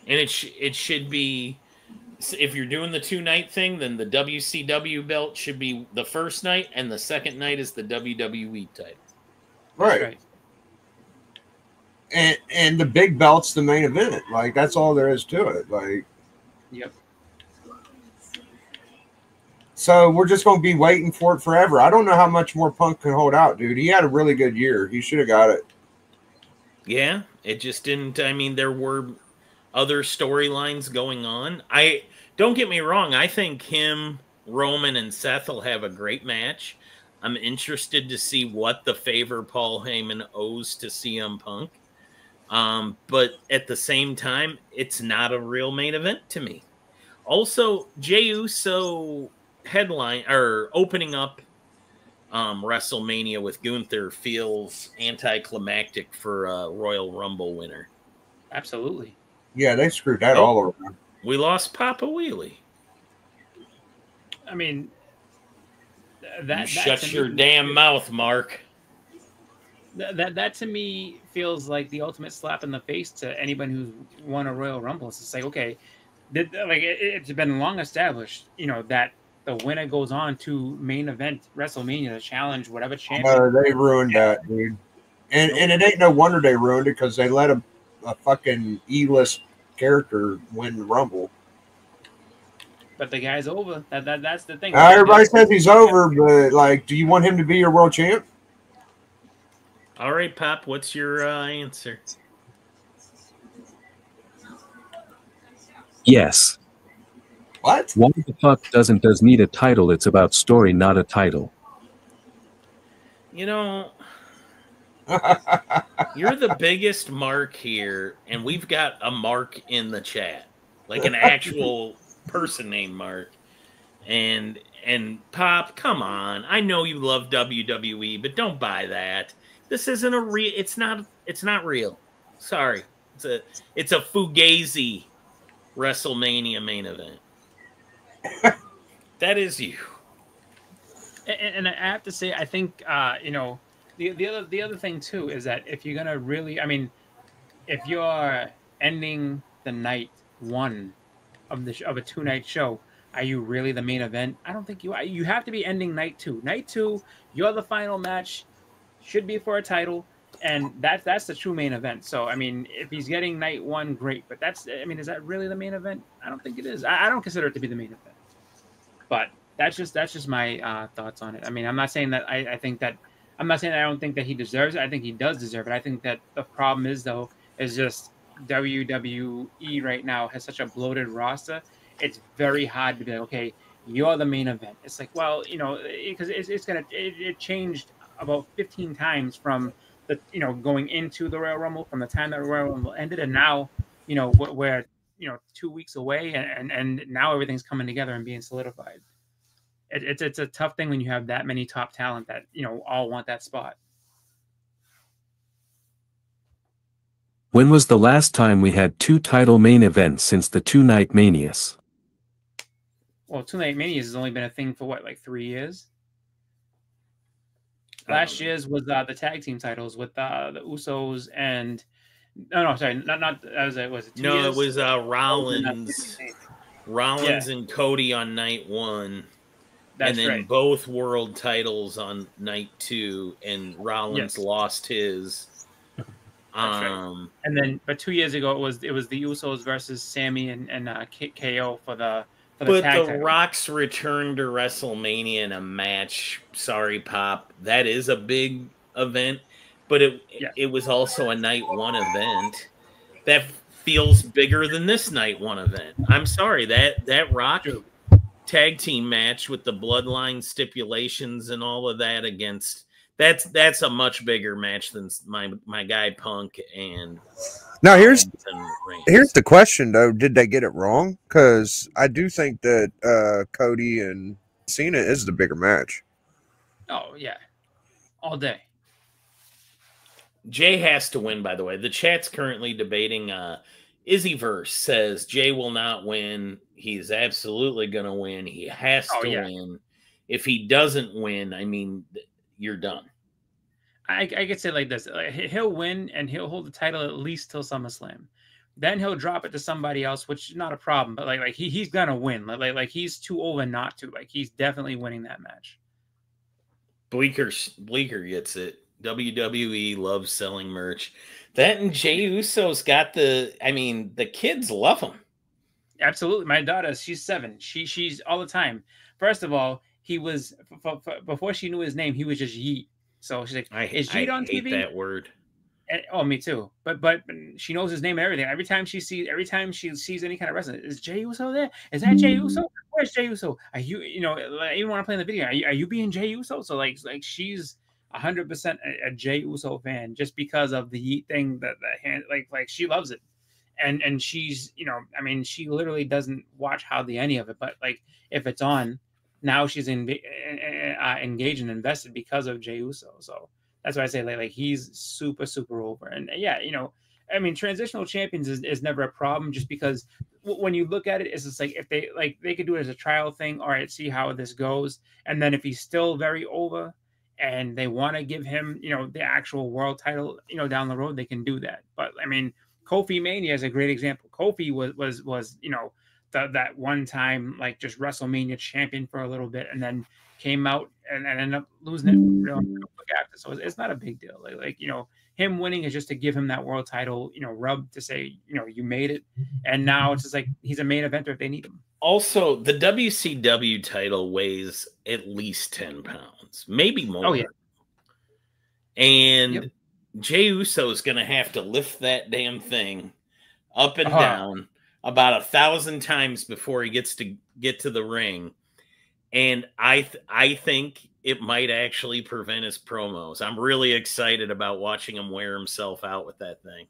And it should be, if you're doing the 2-night thing, then the WCW belt should be the first night, and the second night is the WWE title. Right. And the big belt's the main event. Like that's all there is to it. Like. Yep. So we're just gonna be waiting for it forever. I don't know how much more Punk can hold out, dude. He had a really good year. He should have got it. Yeah, it just didn't. I mean, there were other storylines going on. Don't get me wrong. I think him, Roman, and Seth will have a great match. I'm interested to see what the favor Paul Heyman owes to CM Punk. But at the same time, it's not a real main event to me. Also, Jey Uso headline or opening up WrestleMania with Gunther feels anticlimactic for a Royal Rumble winner. Absolutely. Yeah, they screwed that all around. We lost Papa Wheelie. I mean, Shut your damn mouth, Mark. That to me feels like the ultimate slap in the face to anyone who's won a Royal Rumble. It's just like, okay, it's been long established, you know, that the winner goes on to main event WrestleMania to challenge whatever champion. They ruined that, dude. And it ain't no wonder they ruined it because they let a fucking E-list character win the Rumble. But the guy's over. That's the thing. Everybody says he's over, but like, do you want him to be your world champ? All right, Pop, what's your answer? Yes. What? Why the fuck does need a title? It's about story, not a title. You know, you're the biggest Mark here, and we've got a Mark in the chat, like an actual person named Mark. And Pop, come on. I know you love WWE, but don't buy that. This isn't a real. It's not real. Sorry. It's a Fugazi WrestleMania main event. That is you. And I have to say, I think you know, the other thing too is that if you're gonna really, I mean, if you're ending the night one of a 2-night show, are you really the main event? I don't think you are. You have to be ending night two. Night two, you're the final match, should be for a title, and that's the true main event. So I mean, if he's getting night one, great. But is that really the main event? I don't think it is. I don't consider it to be the main event. But that's just my thoughts on it. I mean, I'm not saying that I think that. I'm not saying I don't think that he deserves it. I think he does deserve it. I think that the problem is just WWE right now has such a bloated roster. It's very hard to be like, okay, you're the main event. It's like, well, you know, because it changed about 15 times from the, you know, going into the Royal Rumble, from the time that the Royal Rumble ended, and now, you know, we're 2 weeks away, and now everything's coming together and being solidified. It's a tough thing when you have that many top talent that, you know, all want that spot. When was the last time we had 2 title main events since the 2-night Manias? Well, 2-night Manias has only been a thing for what, like 3 years? Last year's was the tag team titles with the Usos and no, sorry, not as it was. No, it was Rollins and Cody on night 1. That's and then right. both world titles on night 2, and Rollins lost his. Right. And then, but 2 years ago, it was the Usos versus Sammy and KO for the but tag the title. Rock's return to WrestleMania in a match. Sorry, Pop, that is a big event, but it was also a night 1 event that feels bigger than this night 1 event. I'm sorry, that Rock tag team match with the bloodline stipulations and all of that against that's a much bigger match than my guy Punk and. Now here's the question though: did they get it wrong? Because I do think that Cody and Cena is the bigger match. Oh yeah, all day. Jay has to win. By the way, the chat's currently debating. Izzyverse says Jay will not win. He's absolutely going to win. He has to win. If he doesn't win, I mean, you're done. I could say like this: he'll win and he'll hold the title at least till SummerSlam. Then he'll drop it to somebody else, which is not a problem. But like he's gonna win. Like he's too over not to. Like he's definitely winning that match. Bleeker gets it. WWE loves selling merch. That and Jey Uso's got the kids love him. Absolutely. My daughter, she's 7. She's all the time. First of all, he was before she knew his name, he was just Yeet. So she's like, "Is Yeet on TV?" That word. And, oh, me too. But she knows his name and everything. Every time she sees any kind of wrestling, is Jey Uso there? Is that Jey Uso? Where's Jey Uso? Are you even want to play in the video? Are you being Jey Uso? So like she's 100% a Jey Uso fan just because of the Yeet thing. The hand like she loves it. And she's, she literally doesn't watch hardly any of it. But like if it's on, now she's engaged and invested because of Jey Uso. So that's why I say like he's super, super over. And yeah, transitional champions is never a problem just because when you look at it, it's just like if they could do it as a trial thing. All right, see how this goes. And then if he's still very over and they want to give him, the actual world title, down the road, they can do that. But Kofi Mania is a great example. Kofi was that one time like just WrestleMania champion for a little bit, and then came out and ended up losing it real quick after. So it's not a big deal. Like him winning is just to give him that world title, rub to say you made it, and now it's just like he's a main eventer if they need him. Also, the WCW title weighs at least 10 pounds, maybe more. Oh yeah, and Jey Uso is going to have to lift that damn thing up and down about 1,000 times before he gets to get to the ring. And I think it might actually prevent his promos. I'm really excited about watching him wear himself out with that thing.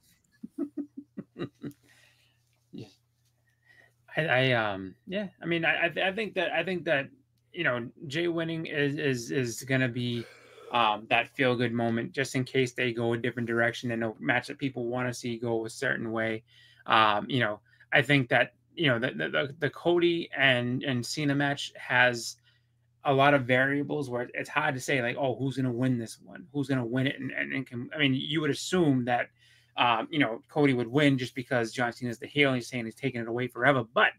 I think that Jay winning is going to be that feel good moment just in case they go a different direction and a match that people want to see go a certain way. I think that the Cody and Cena match has a lot of variables where it's hard to say like, oh, who's going to win this one? Who's going to win it? And can, you would assume that, Cody would win just because John Cena is the heel and he's saying he's taking it away forever. But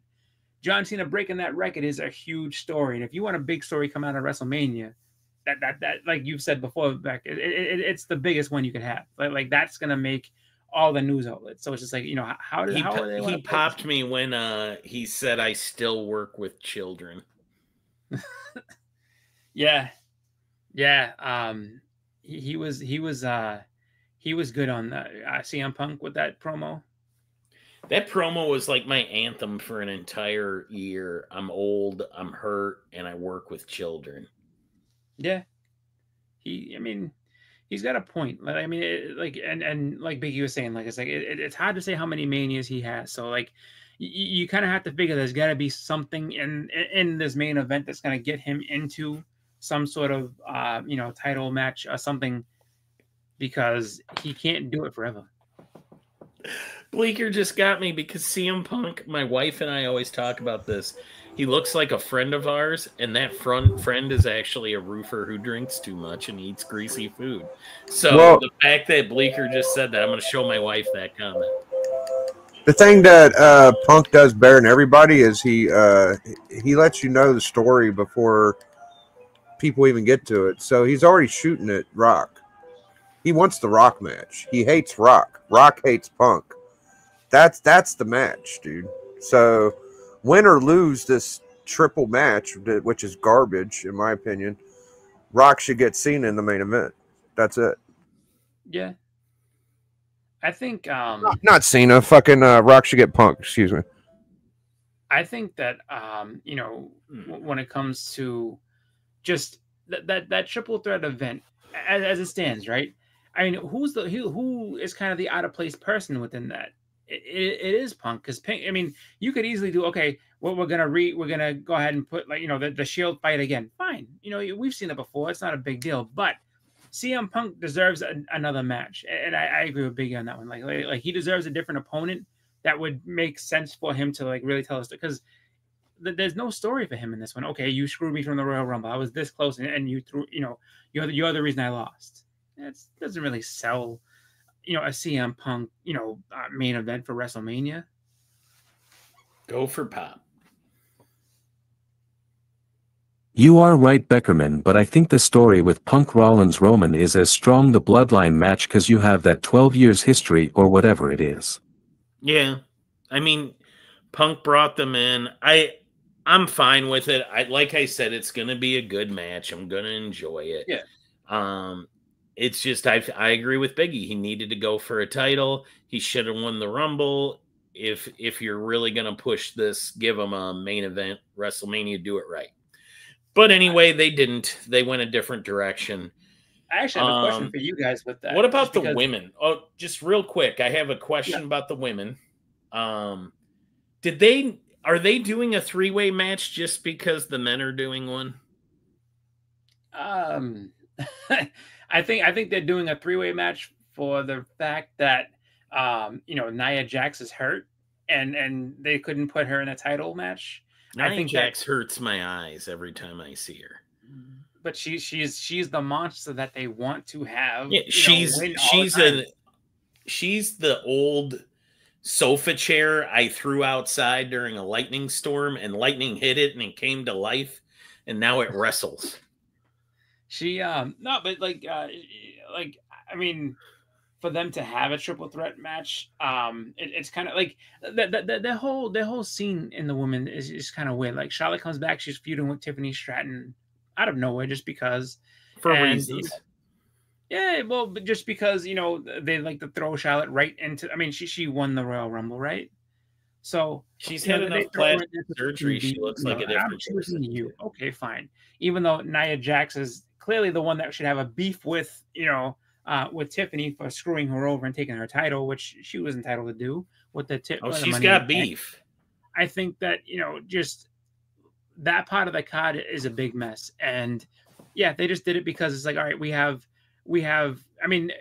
John Cena breaking that record is a huge story. And if you want a big story come out of WrestleMania, that like you've said before, Beck, it's the biggest one you could have. Like that's going to make all the news outlets. So it's just like, how are they? He popped me when he said, "I still work with children." Yeah. He was good on the CM Punk with that promo. That promo was like my anthem for an entire year. I'm old, I'm hurt, and I work with children. Yeah. He's got a point. And like Biggie was saying, like it's hard to say how many manias he has. So like you kind of have to figure there's got to be something in this main event that's going to get him into some sort of title match or something, because he can't do it forever. Bleeker just got me because CM Punk, my wife and I always talk about this. he looks like a friend of ours, and that friend is actually a roofer who drinks too much and eats greasy food. So the fact that Bleeker just said that, I'm going to show my wife that comment. The thing that Punk does better than everybody is he lets you know the story before people even get to it. So he's already shooting at Rock. He wants the Rock match. He hates Rock. Rock hates Punk. That's the match, dude. So win or lose this triple match, which is garbage in my opinion, Rock should get Cena in the main event. That's it. Yeah. I think not Cena, fucking Rock should get Punk, excuse me. I think that you know, when it comes to just that triple threat event as it stands, right? I mean, who is kind of the out of place person within that? It is Punk, because Pink. I mean, you could easily do, okay, well, we're gonna go ahead and put, like, you know, the Shield fight again. Fine, you know, we've seen it before. It's not a big deal, but CM Punk deserves another match, and I agree with Biggie on that one. Like he deserves a different opponent that would make sense for him to, like, really tell us, because there's no story for him in this one. Okay, you screwed me from the Royal Rumble. I was this close, and you threw, you know, you're the reason I lost. It doesn't really sell, you know, a CM Punk, you know, main event for WrestleMania. Go for Pop. You are right, Beckerman, but I think the story with Punk Rollins Roman is as strong the bloodline match because you have that 12 years history or whatever it is. Yeah. I mean, Punk brought them in. I'm fine with it. Like I said, it's going to be a good match. I'm going to enjoy it. Yeah. It's just, I agree with Biggie. He needed to go for a title. He should have won the Rumble. If you're really going to push this, give him a main event, WrestleMania, do it right. But anyway, they didn't. They went a different direction. I actually have a question for you guys with that. What about the women? Oh, just real quick. I have a question about the women. Are they doing a three-way match just because the men are doing one? I think they're doing a three-way match for the fact that you know, Nia Jax is hurt and they couldn't put her in a title match. I think Jax hurts my eyes every time I see her. But she's the monster that they want to have. Yeah, she's the old sofa chair I threw outside during a lightning storm, and lightning hit it and it came to life, and now it wrestles. She no, but like I mean, for them to have a triple threat match, it's kind of like the whole scene in the women is kind of weird. Like, Charlotte comes back, she's feuding with Tiffany Stratton out of nowhere just because, for reasons. Yeah, well, but just because, you know, they like to throw Charlotte right into. I mean, she won the Royal Rumble, right? So she's had enough plastic surgery. She looks like a different person. You okay? Fine. Even though Nia Jax is clearly the one that should have a beef with, you know, with Tiffany for screwing her over and taking her title, which she was entitled to do with the tip. Oh, she's got beef. I think that, you know, just that part of the card is a big mess. And yeah, they just did it because it's like, all right, we have, I mean,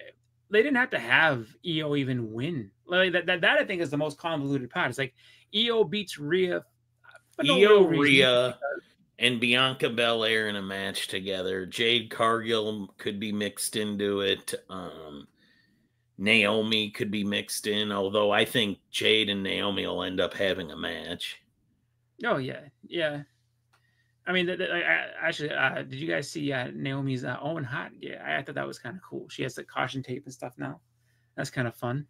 they didn't have to have EO even win. Like that I think is the most convoluted part. It's like EO beats Rhea. EO, Rhea, and Bianca Belair in a match together. Jade Cargill could be mixed into it. Naomi could be mixed in, although I think Jade and Naomi will end up having a match. Oh, yeah. Yeah. I mean, actually, did you guys see Naomi's Owen Hart? Yeah, I thought that was kind of cool. She has the caution tape and stuff now. That's kind of fun.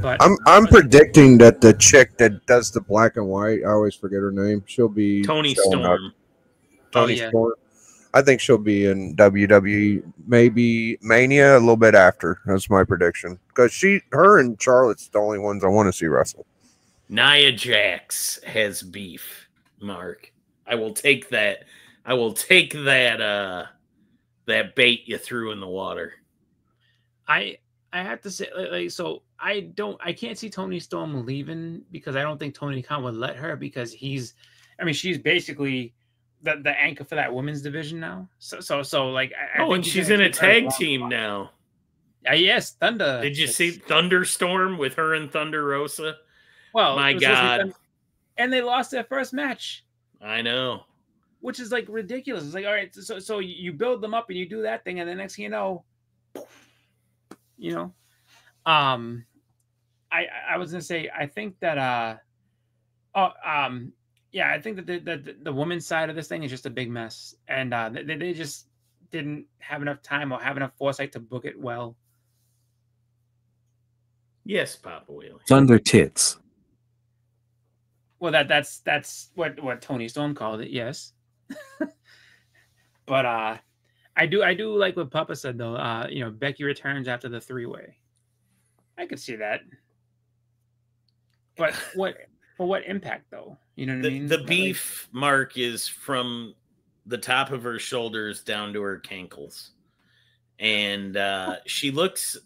But I'm predicting that the chick that does the black and white, I always forget her name, she'll be Toni Storm. Toni Storm. I think she'll be in WWE, maybe Mania, a little bit after. That's my prediction. Because her and Charlotte's the only ones I want to see wrestle. Nia Jax has beef, Mark. I will take that. I will take that that bait you threw in the water. I have to say, like, so I can't see Toni Storm leaving because I don't think Tony Khan would let her, because she's basically the anchor for that women's division now. So like, I think and she's in a tag team now. Yes, Thunder. Did you see Thunderstorm with her and Thunder Rosa? Well, my God, and they lost their first match. I know. Which is like ridiculous. It's like, all right, so you build them up and you do that thing, and the next thing you know, I was gonna say, I think that I think that the women's side of this thing is just a big mess, and they just didn't have enough time or have enough foresight to book it well. Yes, Papa Wheelie. Thunder tits. Well, that's what Tony Storm called it. Yes. But I do like what Papa said though. Becky returns after the 3-way. I could see that. But what impact though? You know what I mean? The beef mark is from the top of her shoulders down to her cankles. And she looks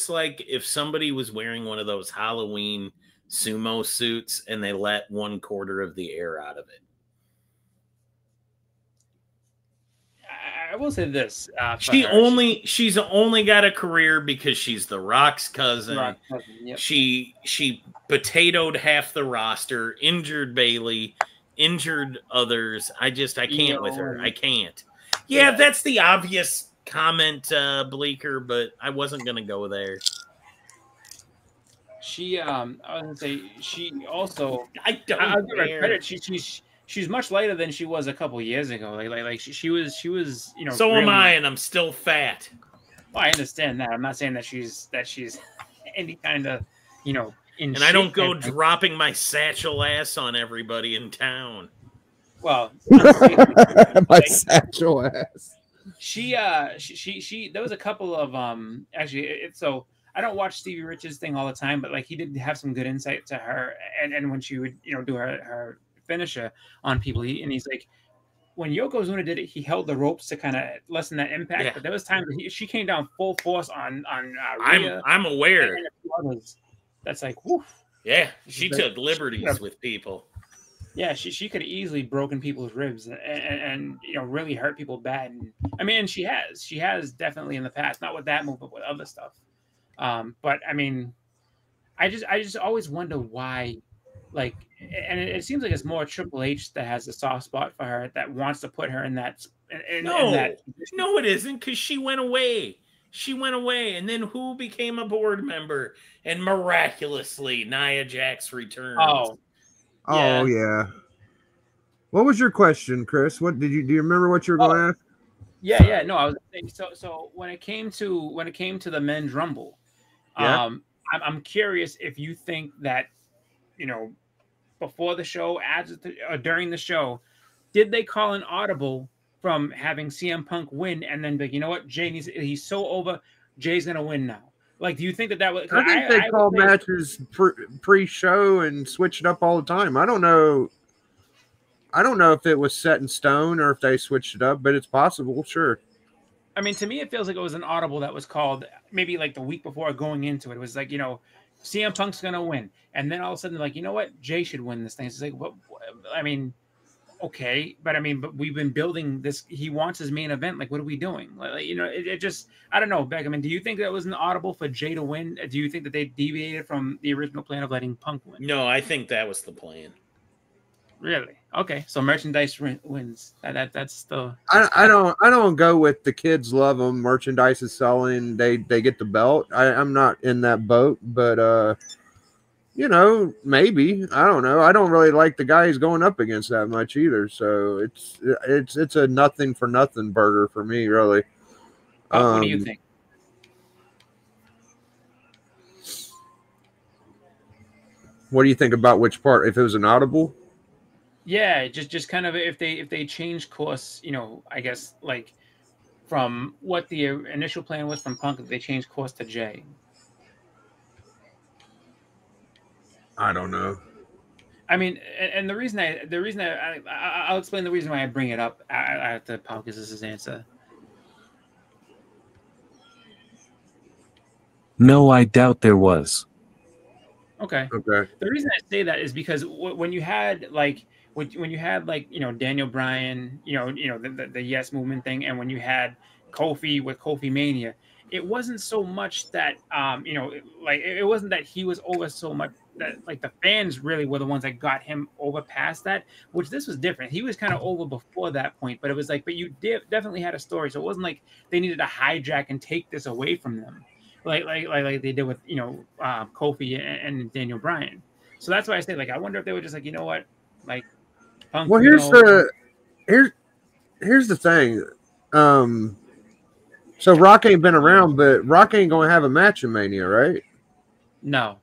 like if somebody was wearing one of those Halloween sumo suits and they let 1/4 of the air out of it. I will say this: she's only got a career because she's The Rock's cousin. Yep. She potatoed half the roster, injured Bailey, injured others. I can't with her. I can't. Yeah, that's the obvious comment, Bleeker, but I wasn't gonna go there. I was gonna say she also. I'll give her credit. She's much lighter than she was a couple years ago. Like she was. So really, am I, and I'm still fat. Well, I understand that. I'm not saying that she's any kind of And I don't go dropping my satchel ass on everybody in town. Well, my satchel ass. She there was a couple of so I don't watch Stevie Rich's thing all the time, but like he did have some good insight to her, and when she would do her finisher on people, he's like, when Yokozuna did it, he held the ropes to kind of lessen that impact. Yeah. But there was times she came down full force on Rhea. I'm aware. That's like, whew. Yeah, she took liberties with people. Yeah, she could have easily broken people's ribs and really hurt people bad. And I mean, she has definitely in the past, not with that move, but with other stuff. But I mean, I just always wonder why, like, and it seems like it's more Triple H that has a soft spot for her, that wants to put her in that. No, it isn't, because she went away. She went away, and then who became a board member? And miraculously, Nia Jax returned. Oh yeah. What was your question, Chris? What do you remember what you were going to ask? Yeah. No, I was saying, so when it came to the men's rumble, I'm curious if you think that, before the show, or during the show, did they call an audible from having CM Punk win and then be, you know what, he's so over, Jay's gonna win now? Like, do you think that was? I think they call matches pre-show and switch it up all the time. I don't know if it was set in stone or if they switched it up, but it's possible, sure. I mean, to me, it feels like it was an audible that was called maybe like the week before going into it. It was like, CM Punk's going to win. And then all of a sudden, like, you know what? Jay should win this thing. It's like, I mean, okay. But we've been building this. He wants his main event. Like, what are we doing? It just, I don't know, Beck. I mean, do you think that was an audible for Jay to win? Do you think that they deviated from the original plan of letting Punk win? No, I think that was the plan. Really? Okay. So merchandise wins. That's the. I don't go with the kids love them. Merchandise is selling. They get the belt. I'm not in that boat, but maybe, I don't know. I don't really like the guy he's going up against that much either. So it's a nothing for nothing burger for me, really. What do you think? What do you think about which part? If it was an audible? Yeah, just kind of if they change course, I guess like from what the initial plan was from Punk, if they change course to Jay. I don't know. I mean, and the reason I'll explain the reason why I bring it up after Punk is his answer. No, I doubt there was. Okay. The reason I say that is because when you had Daniel Bryan, the Yes Movement thing, and when you had Kofi with Kofi Mania, it wasn't so much that it wasn't that he was over so much like the fans really were the ones that got him over past that, which this was different. He was kind of over before that point, but it was like, but you definitely had a story. So it wasn't like they needed to hijack and take this away from them. Like they did with, Kofi and Daniel Bryan. So that's why I say, like, I wonder if they were just like, you know what, like, Punk, well, here's the thing. So Rock ain't been around, but Rock ain't gonna have a match in Mania, right? No.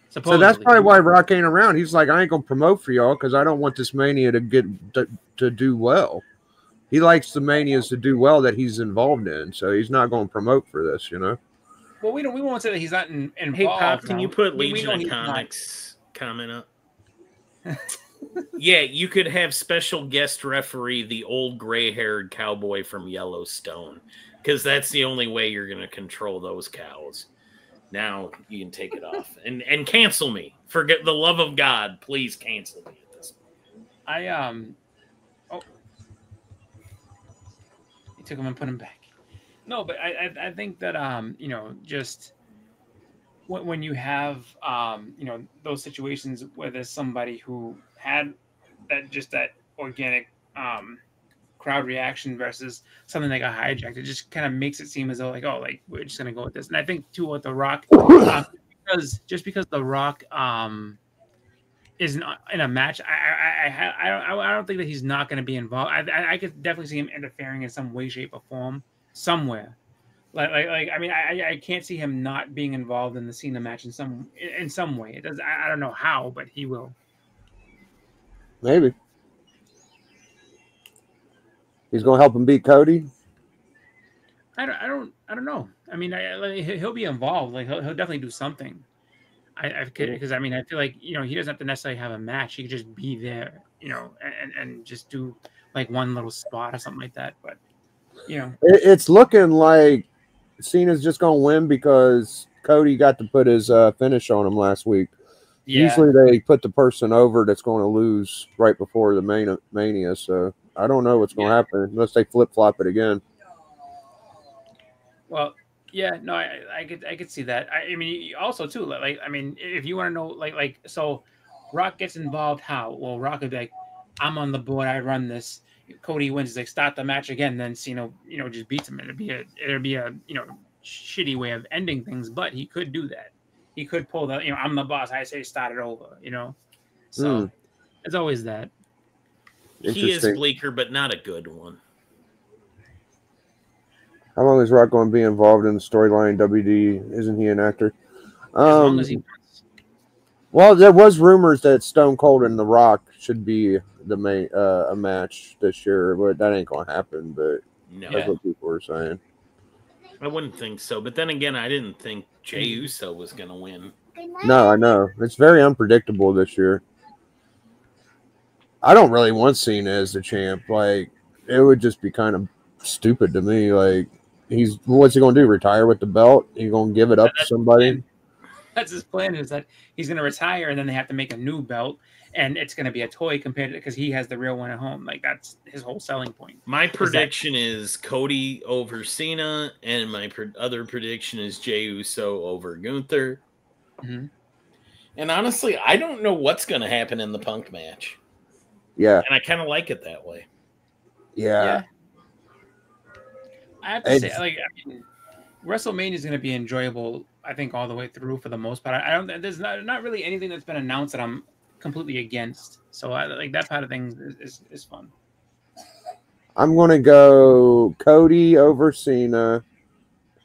Supposedly. So that's probably why Rock ain't around. He's like, I ain't gonna promote for y'all because I don't want this Mania to do well. He likes the Manias to do well that he's involved in, so he's not gonna promote for this, you know. Well, we won't say that he's not involved. Hey, Pop, can you put Legion of Comics comment up? Yeah, you could have special guest referee the old gray-haired cowboy from Yellowstone, because that's the only way you're going to control those cows. Now you can take it off and cancel me. Forget the love of God, please cancel me at this point. He took him and put him back. No, but I think that just when you have those situations where there's somebody who had that organic crowd reaction versus something that got hijacked, it just kind of makes it seem as though, like, oh, like, we're just gonna go with this. And I think too with The Rock, because The Rock is in a match, I don't think that he's not going to be involved. I could definitely see him interfering in some way, shape, or form somewhere. Like I mean, I can't see him not being involved in the Cena match in some way. It does. I don't know how, but he will. Maybe he's going to help him beat Cody. I don't know. I mean, he'll be involved. Like he'll definitely do something. Because I mean, I feel like he doesn't have to necessarily have a match. He could just be there, and just do like one little spot or something like that. But it's looking like Cena's just gonna win because Cody got to put his finish on him last week. Yeah. Usually they put the person over that's going to lose right before the Mania. So I don't know what's going to happen unless they flip flop it again. Well. Yeah, no, I could see that. I mean, also too, like, I mean, if you want to know, so Rock gets involved, how? Well, Rock would be like, I'm on the board, I run this. Cody wins, like, start the match again, then Cena, just beats him. It'd be a shitty way of ending things, but he could do that. He could pull the, I'm the boss, I say start it over, So it's always that. He is Bleeker, but not a good one. How long is Rock going to be involved in the storyline? WD, isn't he an actor? As long as he wants. Well, there was rumors that Stone Cold and The Rock should be the main a match this year, but that ain't going to happen. But that's what people were saying. I wouldn't think so. But then again, I didn't think Jey Uso was going to win. No, I know. It's very unpredictable this year. I don't really want Cena as the champ. Like, it would just be kind of stupid to me. Like, what's he going to do? Retire with the belt? He going to give it up to somebody? That's his plan, is that he's going to retire and then they have to make a new belt and it's going to be a toy compared to, because he has the real one at home. Like, that's his whole selling point. My prediction is Cody over Cena, and my other prediction is Jey Uso over Gunther. Mm-hmm. And honestly, I don't know what's going to happen in the Punk match. Yeah. And I kind of like it that way. Yeah. I have to say, like, I mean, WrestleMania is going to be enjoyable, I think, all the way through for the most part. There's not really anything that's been announced that I'm completely against. So like that part of things is fun. I'm going to go Cody over Cena,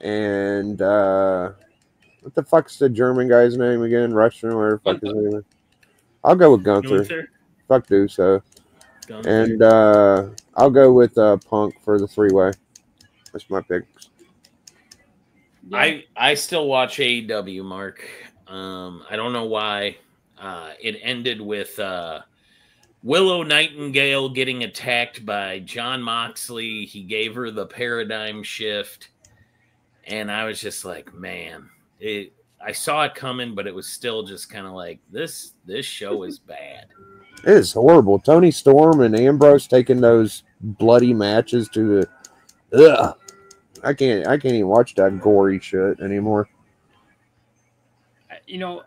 and what the fuck's the German guy's name again? Russian, whatever the fuck his name is. I'll go with Gunther. Fuck Uso. And I'll go with Punk for the three-way. That's my picks. Yeah. I still watch AEW, Mark. I don't know why. It ended with Willow Nightingale getting attacked by Jon Moxley. He gave her the paradigm shift. And I was just like, man, I saw it coming, but it was still just kind of like, this show is bad. It is horrible. Tony Storm and Ambrose taking those bloody matches to the... Ugh. I can't even watch that gory shit anymore. You know,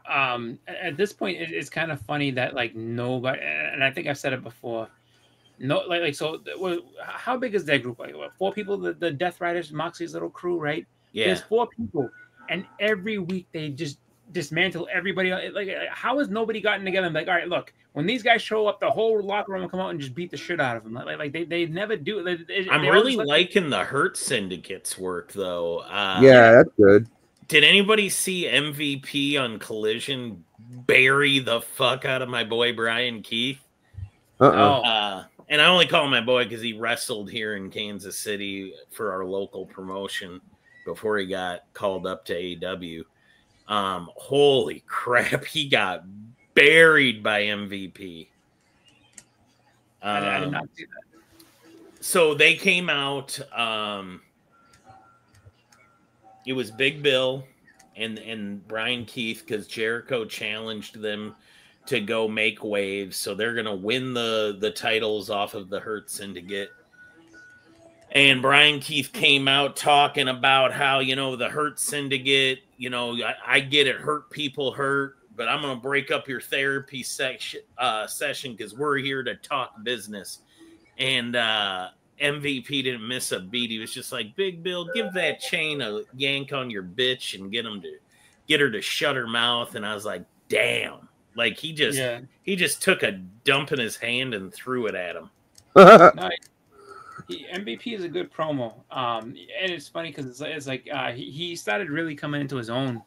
at this point, it's kind of funny that like nobody, and I think I've said it before. No, so. How big is that group? Like what, 4 people? The Death Riders, Moxley's little crew, right? Yeah. There's 4 people, and every week they just dismantle everybody. Like, how has nobody gotten together and be like, all right, look, when these guys show up, the whole locker room will come out and just beat the shit out of them. Like they never do. I'm really liking the Hurt Syndicate's work, though. Yeah, that's good. Did anybody see MVP on Collision bury the fuck out of my boy Brian Keith? And I only call him my boy because he wrestled here in Kansas City for our local promotion before he got called up to AEW. Holy crap, he got buried by MVP. I did not see that. So they came out. It was Big Bill and Brian Keith because Jericho challenged them to go make waves. So they're going to win the titles off of the Hurt Syndicate. And Brian Keith came out talking about how, you know, the Hurt Syndicate, you know, I get it, hurt people hurt, but I'm going to break up your therapy session because we're here to talk business. And MVP didn't miss a beat. He was just like, Big Bill, give that chain a yank on your bitch and get her to shut her mouth. And I was like, damn. Like he just took a dump in his hand and threw it at him. Nice. MVP is a good promo. And it's funny because it's like he started really coming into his own,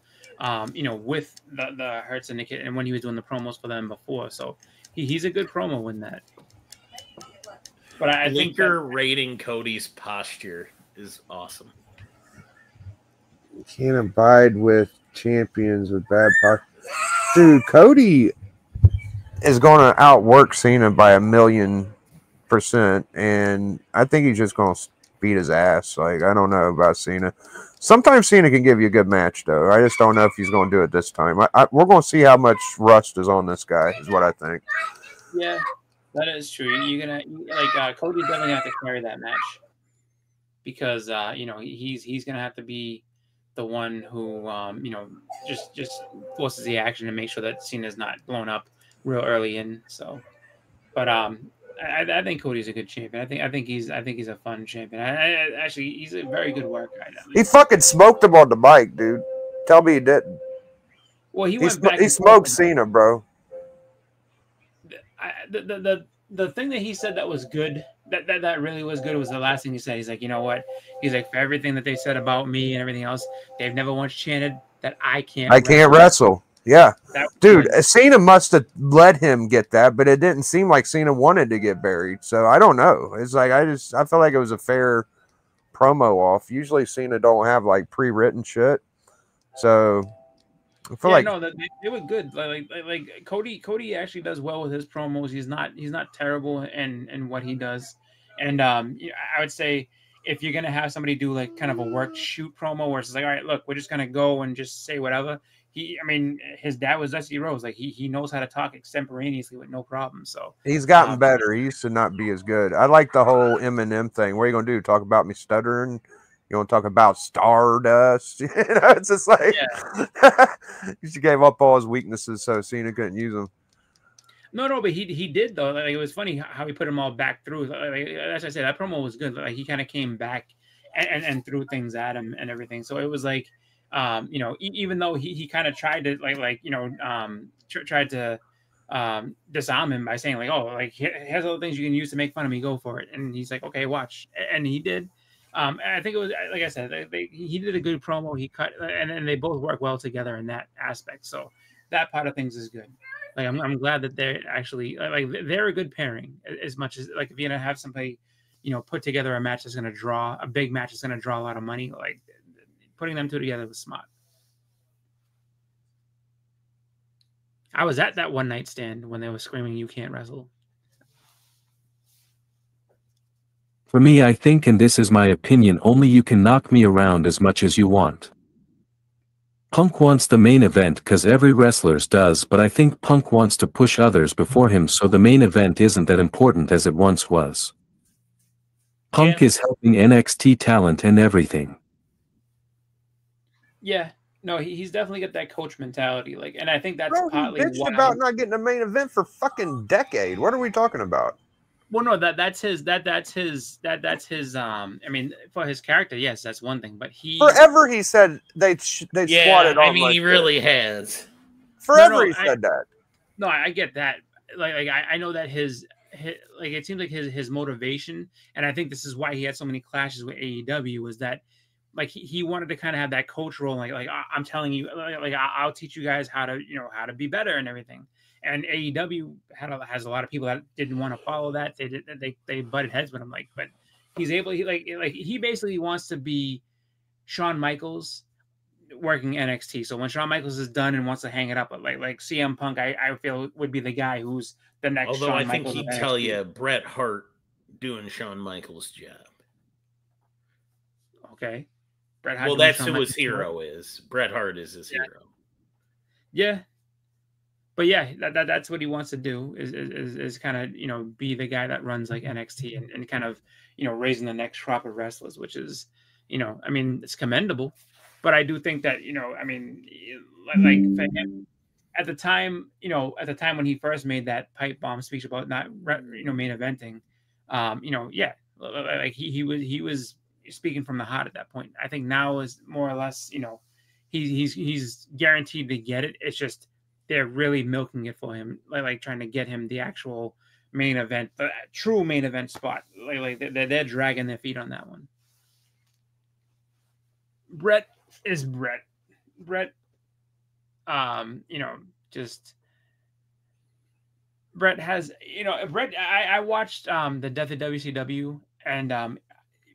you know, with the Hurt Syndicate and when he was doing the promos for them before. So he's a good promo in that. But I think rating Cody's posture is awesome. Can't abide with champions with bad posture. Dude, Cody is going to outwork Cena by 1,000,000%, and I think he's just going to beat his ass. Like, I don't know about Cena. Sometimes Cena can give you a good match, though. I just don't know if he's going to do it this time. We're going to see how much rust is on this guy, is what I think. Yeah, that is true. You're gonna Cody's definitely gonna have to carry that match because you know he's gonna have to be the one who you know just forces the action and make sure that Cena's not blown up real early in. So, but I think Cody's a good champion. I think he's a fun champion. Actually, he's a very good worker. He fucking smoked him on the mic, dude. Tell me he didn't. Well, he smoked Cena, bro. The thing that he said that was good, that really was good, was the last thing he said. He's like, you know what? He's like, for everything that they said about me and everything else, they've never once chanted that I can't wrestle. Yeah. Dude, Cena must have let him get that, but it didn't seem like Cena wanted to get buried. So I don't know. It's like I feel like it was a fair promo off. Usually Cena don't have like pre-written shit. So I feel no, they were good. Like Cody actually does well with his promos. He's not terrible in what he does. And I would say if you're gonna have somebody do like kind of a work shoot promo where it's like, all right, look, we're just gonna go and just say whatever. His dad was Dusty Rhodes. Like he knows how to talk extemporaneously with no problem. So he's gotten better. He used to not be as good. I like the whole Eminem thing. What are you gonna do? Talk about me stuttering? You want to talk about Stardust? You know, it's just like he gave up all his weaknesses so Cena couldn't use them. No, but he did though. Like, it was funny how he put them all back through. Like, as I said, that promo was good. Like he kind of came back and threw things at him and everything. So it was like, you know, even though he kind of tried to tried to disarm him by saying like, oh, like here's all the things you can use to make fun of me. Go for it. And he's like, okay, watch. And he did. I think it was, like I said, he did a good promo. He cut, and they both work well together in that aspect. So that part of things is good. Like I'm glad that they're actually they're a good pairing. As much as like if you're gonna have somebody, you know, put together a match that's gonna draw a big match that's gonna draw a lot of money, like putting them two together was smart. I was at that one night stand when they were screaming, "You can't wrestle." For me, I think, and this is my opinion, only you can knock me around as much as you want. Punk wants the main event because every wrestler does, but I think Punk wants to push others before him, so the main event isn't that important as it once was. Punk is helping NXT talent and everything. Yeah, No, he's definitely got that coach mentality. Like, and I think that's Bro, he partly bitched why. about not getting a main event for fucking decade. What are we talking about? Well, no, that's his. I mean, for his character, yes, that's one thing. But Forever he said they squatted on. I mean, he really has. Forever he said that. No, I get that. Like I know that his like it seems like his motivation, and I think this is why he had so many clashes with AEW, was that like he wanted to kind of have that coach role, like I'm telling you, like I'll teach you guys how to be better and everything. And AEW has a lot of people that didn't want to follow that. They butted heads with him, like, but he's able. He basically wants to be Shawn Michaels working NXT. So when Shawn Michaels is done and wants to hang it up, like CM Punk, I feel would be the guy who's the next. Although Shawn I think Michaels he'd of tell NXT. you Bret Hart doing Shawn Michaels' job. Okay. Bret Hart. Well, that's who his hero is. Bret Hart is his hero. Yeah. But yeah, that's what he wants to do is kind of, be the guy that runs like NXT and kind of, raising the next crop of wrestlers, which is, I mean, it's commendable. But I do think that, I mean, like for him, at the time when he first made that pipe bomb speech about not, main eventing, yeah, like he was speaking from the heart at that point. I think now is more or less, he's guaranteed to get it. It's just they're really milking it for him, like trying to get him the actual main event, the true main event spot. Like they're dragging their feet on that one. Bret is Bret. Bret, just Bret has, Bret. I watched the Death of WCW, and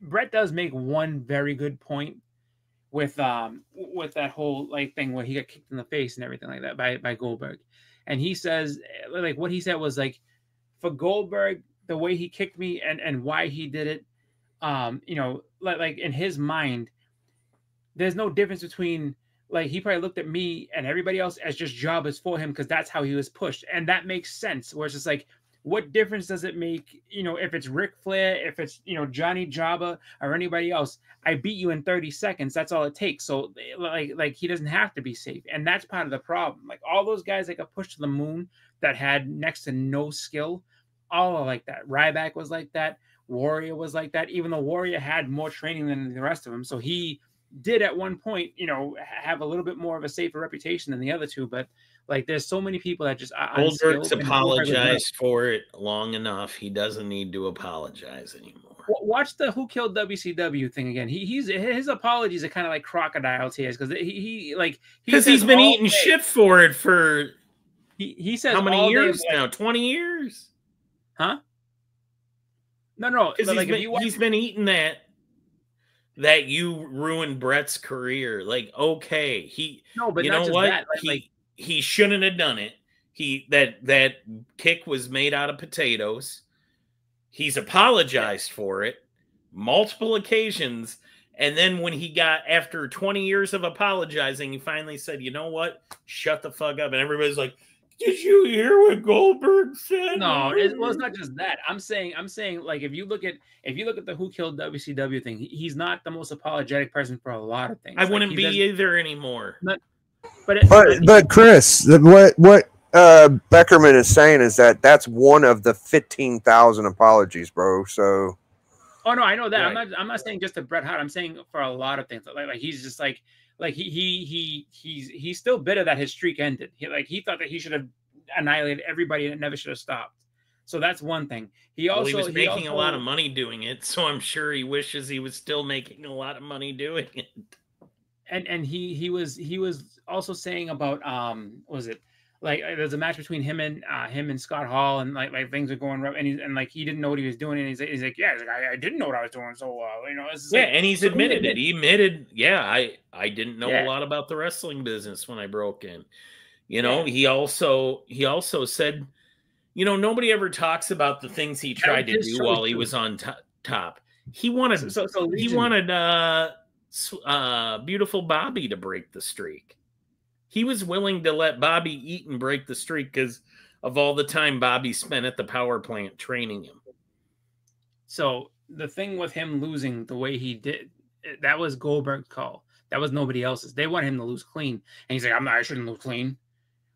Bret does make one very good point with that whole like thing where he got kicked in the face and everything like that by Goldberg. And he says, like, what he said was like, for Goldberg, the way he kicked me and why he did it, like in his mind, there's no difference between, like, he probably looked at me and everybody else as just jobbers for him because that's how he was pushed. And that makes sense. Where it's just like, what difference does it make, if it's Ric Flair, if it's, Johnny Jobber or anybody else? I beat you in 30 seconds. That's all it takes. So like he doesn't have to be safe. And that's part of the problem. Like all those guys that got pushed to the moon that had next to no skill, all are like that. Ryback was like that. Warrior was like that. Even though Warrior had more training than the rest of them. So he did at one point, have a little bit more of a safer reputation than the other two. But like, there's so many people that just Goldberg's apologized for it long enough. He doesn't need to apologize anymore. Watch the Who Killed WCW thing again. His apologies are kind of like crocodile tears because he's been eating shit for it for he says how many years now? 20 years? Huh? No. Because like, he's been eating that you ruined Bret's career. Like, okay, but you know what? He shouldn't have done it. That kick was made out of potatoes. He's apologized for it multiple occasions. And then when he got, after 20 years of apologizing, he finally said, you know what? Shut the fuck up. And everybody's like, did you hear what Goldberg said? No, it's not just that. I'm saying like, if you look at the Who Killed WCW thing, he's not the most apologetic person for a lot of things. I wouldn't be either anymore. But Chris, what Beckerman is saying is that's one of the 15,000 apologies, bro. So. Oh no, I know that. Right. I'm not saying just to Bret Hart. I'm saying for a lot of things. Like he's just like he's still bitter that his streak ended. He thought that he should have annihilated everybody and it never should have stopped. So that's one thing. He was making a lot of money doing it, so I'm sure he wishes he was still making a lot of money doing it. And he was also saying about was it like there's a match between him and Scott Hall and like things are going rough and he didn't know what he was doing and he's like I didn't know what I was doing, so it's like, and he's admitted it. He admitted I didn't know a lot about the wrestling business when I broke in. He also said, nobody ever talks about the things he tried to do while he was on top. He wanted Beautiful Bobby to break the streak. He was willing to let Bobby Eaton break the streak because of all the time Bobby spent at the power plant training him. So the thing with him losing the way he did, that was Goldberg's call. That was nobody else's. They wanted him to lose clean, and he's like, I shouldn't lose clean.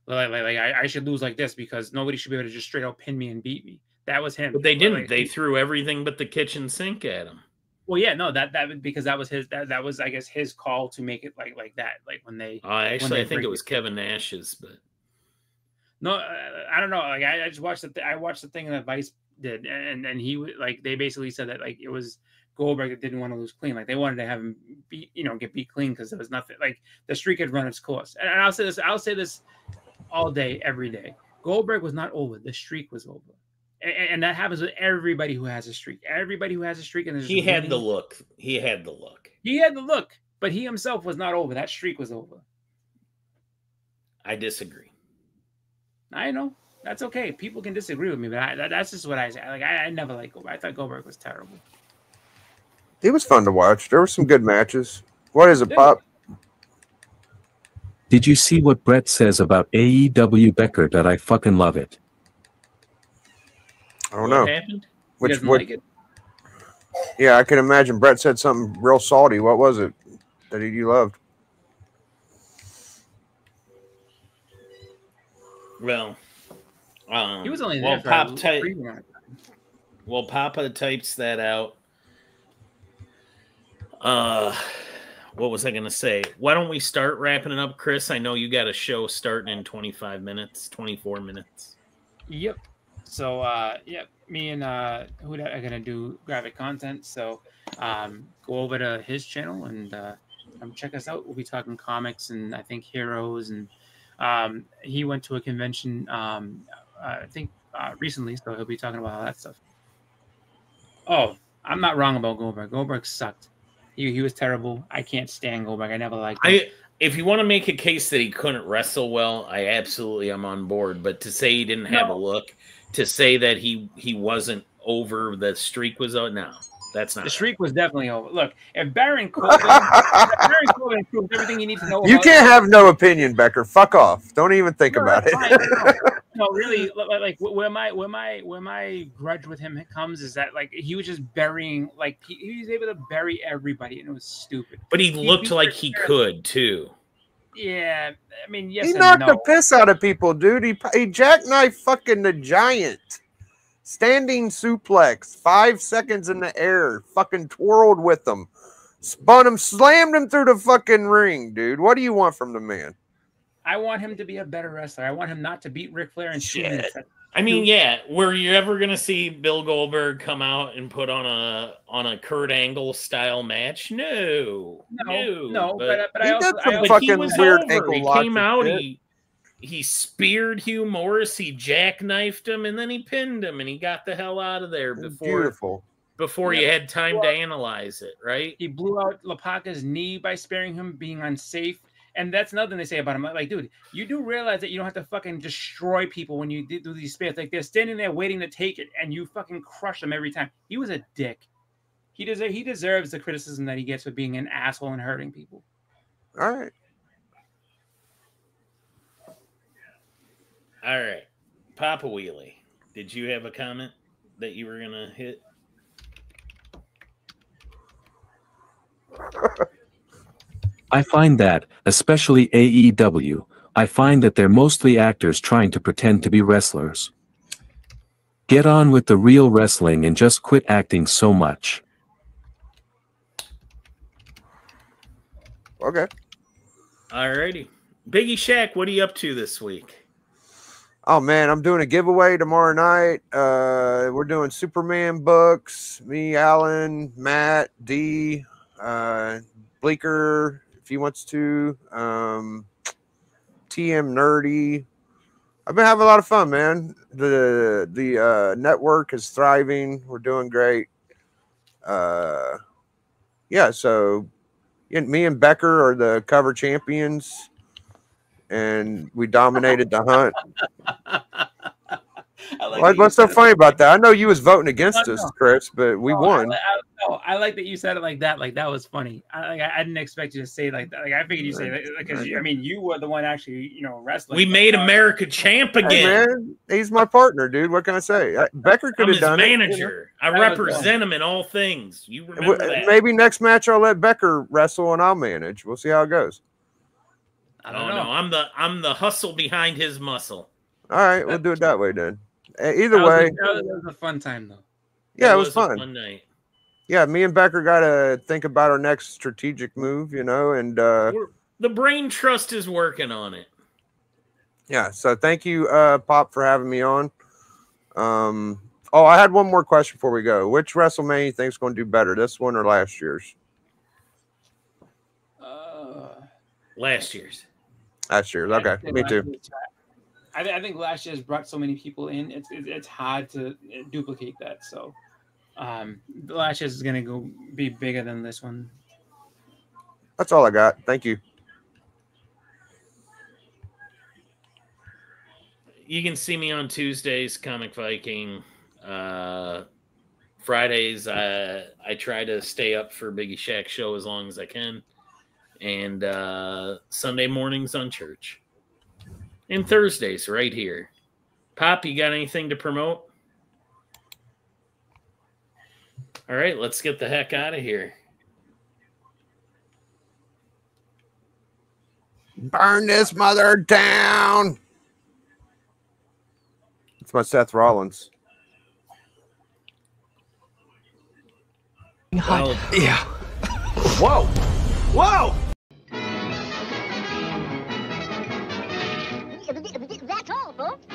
I should lose like this because nobody should be able to just straight up pin me and beat me. That was him. But they didn't. They threw everything but the kitchen sink at him. Well, yeah, no, that because that was his that was I guess his call to make it like that. Like when they. Actually, I think it was Kevin Nash's, but. No, I don't know. Like I just watched I watched the thing that Vice did, and he like they basically said that like it was Goldberg that didn't want to lose clean. Like they wanted to have him get beat clean because there was nothing. Like the streak had run its course. And I'll say this all day, every day. Goldberg was not over. The streak was over. And that happens with everybody who has a streak. Everybody who has a streak, and he had the look. He had the look. He had the look, but he himself was not over. That streak was over. I disagree. I know. That's okay. People can disagree with me, but that's just what I say. Like I never liked Goldberg. I thought Goldberg was terrible. He was fun to watch. There were some good matches. What is it, Pop? Did you see what Brett says about AEW Becker? That I fucking love it. I don't know. What happened? He doesn't like it. Yeah, I can imagine. Brett said something real salty. What was it that you loved? Well, he was only there for Well, Papa types that out. What was I going to say? Why don't we start wrapping it up, Chris? I know you got a show starting in 25 minutes, 24 minutes. Yep. So, me and Huda are going to do graphic content. So, go over to his channel and check us out. We'll be talking comics and I think heroes. And he went to a convention, I think, recently. So, he'll be talking about all that stuff. Oh, I'm not wrong about Goldberg. Goldberg sucked. He was terrible. I can't stand Goldberg. I never liked him. If you want to make a case that he couldn't wrestle well, I absolutely am on board. But to say he didn't have a look, to say that he wasn't over, the streak was out, no, that's not. The streak was definitely over. Look, if Baron Corbin proved everything you need to know, You can't have no opinion, Becker. Fuck off. Don't even think about it. No, really, like where my grudge with him comes is that like he was just burying, like he was able to bury everybody, and it was stupid. But he looked like he could too. Yeah, I mean, yes. He knocked the piss out of people, dude. He jackknifed fucking the Giant. Standing suplex, 5 seconds in the air, fucking twirled with them, spun him, slammed him through the fucking ring, dude. What do you want from the man? I want him to be a better wrestler. I want him not to beat Ric Flair in 2 minutes. I mean, yeah, were you ever gonna see Bill Goldberg come out and put on a Kurt Angle style match? No. But he I did also, some fucking weird ankle He locks came and out, shit. he speared Hugh Morris, he jackknifed him, and then he pinned him, and he got the hell out of there before you had time to analyze it, right? He blew out Lapaka's knee by sparing him being unsafe. And that's another thing they say about him. Like, dude, you do realize that you don't have to fucking destroy people when you do these spears. Like, they're standing there waiting to take it, and you fucking crush them every time. He was a dick. He deserves the criticism that he gets for being an asshole and hurting people. All right. All right. Papa Wheelie, did you have a comment that you were going to hit? I find that, especially AEW, I find that they're mostly actors trying to pretend to be wrestlers. Get on with the real wrestling and just quit acting so much. Okay. All righty. Biggie Shaq, what are you up to this week? Oh, man, I'm doing a giveaway tomorrow night. We're doing Superman books. Me, Alan, Matt, D, Bleeker, if he wants to. TM Nerdy. I've been having a lot of fun, man. The network is thriving. We're doing great. Yeah, so me and Becker are the cover champions, and we dominated the hunt. What's so funny about that? I know you was voting against us, Chris, but we won. I like that you said it like that. Like that was funny. I didn't expect you to say it like that. Like I figured you say that because I mean you were the one actually wrestling. We made America champ again. Hey, man, he's my partner, dude. What can I say? Becker could have done manager. it. I represent him in all things. You remember that? Maybe next match I'll let Becker wrestle and I'll manage. We'll see how it goes. I don't know. I'm the hustle behind his muscle. All right, we'll do it that way then. Either way, that was a fun time though. Yeah, it was fun. A fun night. Yeah, me and Becker got to think about our next strategic move, and the brain trust is working on it. Yeah, so thank you, Pop, for having me on. I had one more question before we go. Which WrestleMania you think is going to do better, this one or last year's? Last year's. Last year's, okay, me too. I think last year's brought so many people in. It's hard to duplicate that. So, the last year's is gonna be bigger than this one. That's all I got. Thank you. You can see me on Tuesdays, Comic Viking. Fridays, I try to stay up for Biggie Shaq show as long as I can. And Sunday mornings on Church. And Thursdays right here. Pop, you got anything to promote? All right, let's get the heck out of here. Burn this mother down. It's my Seth Rollins. Well, Yeah. Whoa. Whoa. That's all, folks.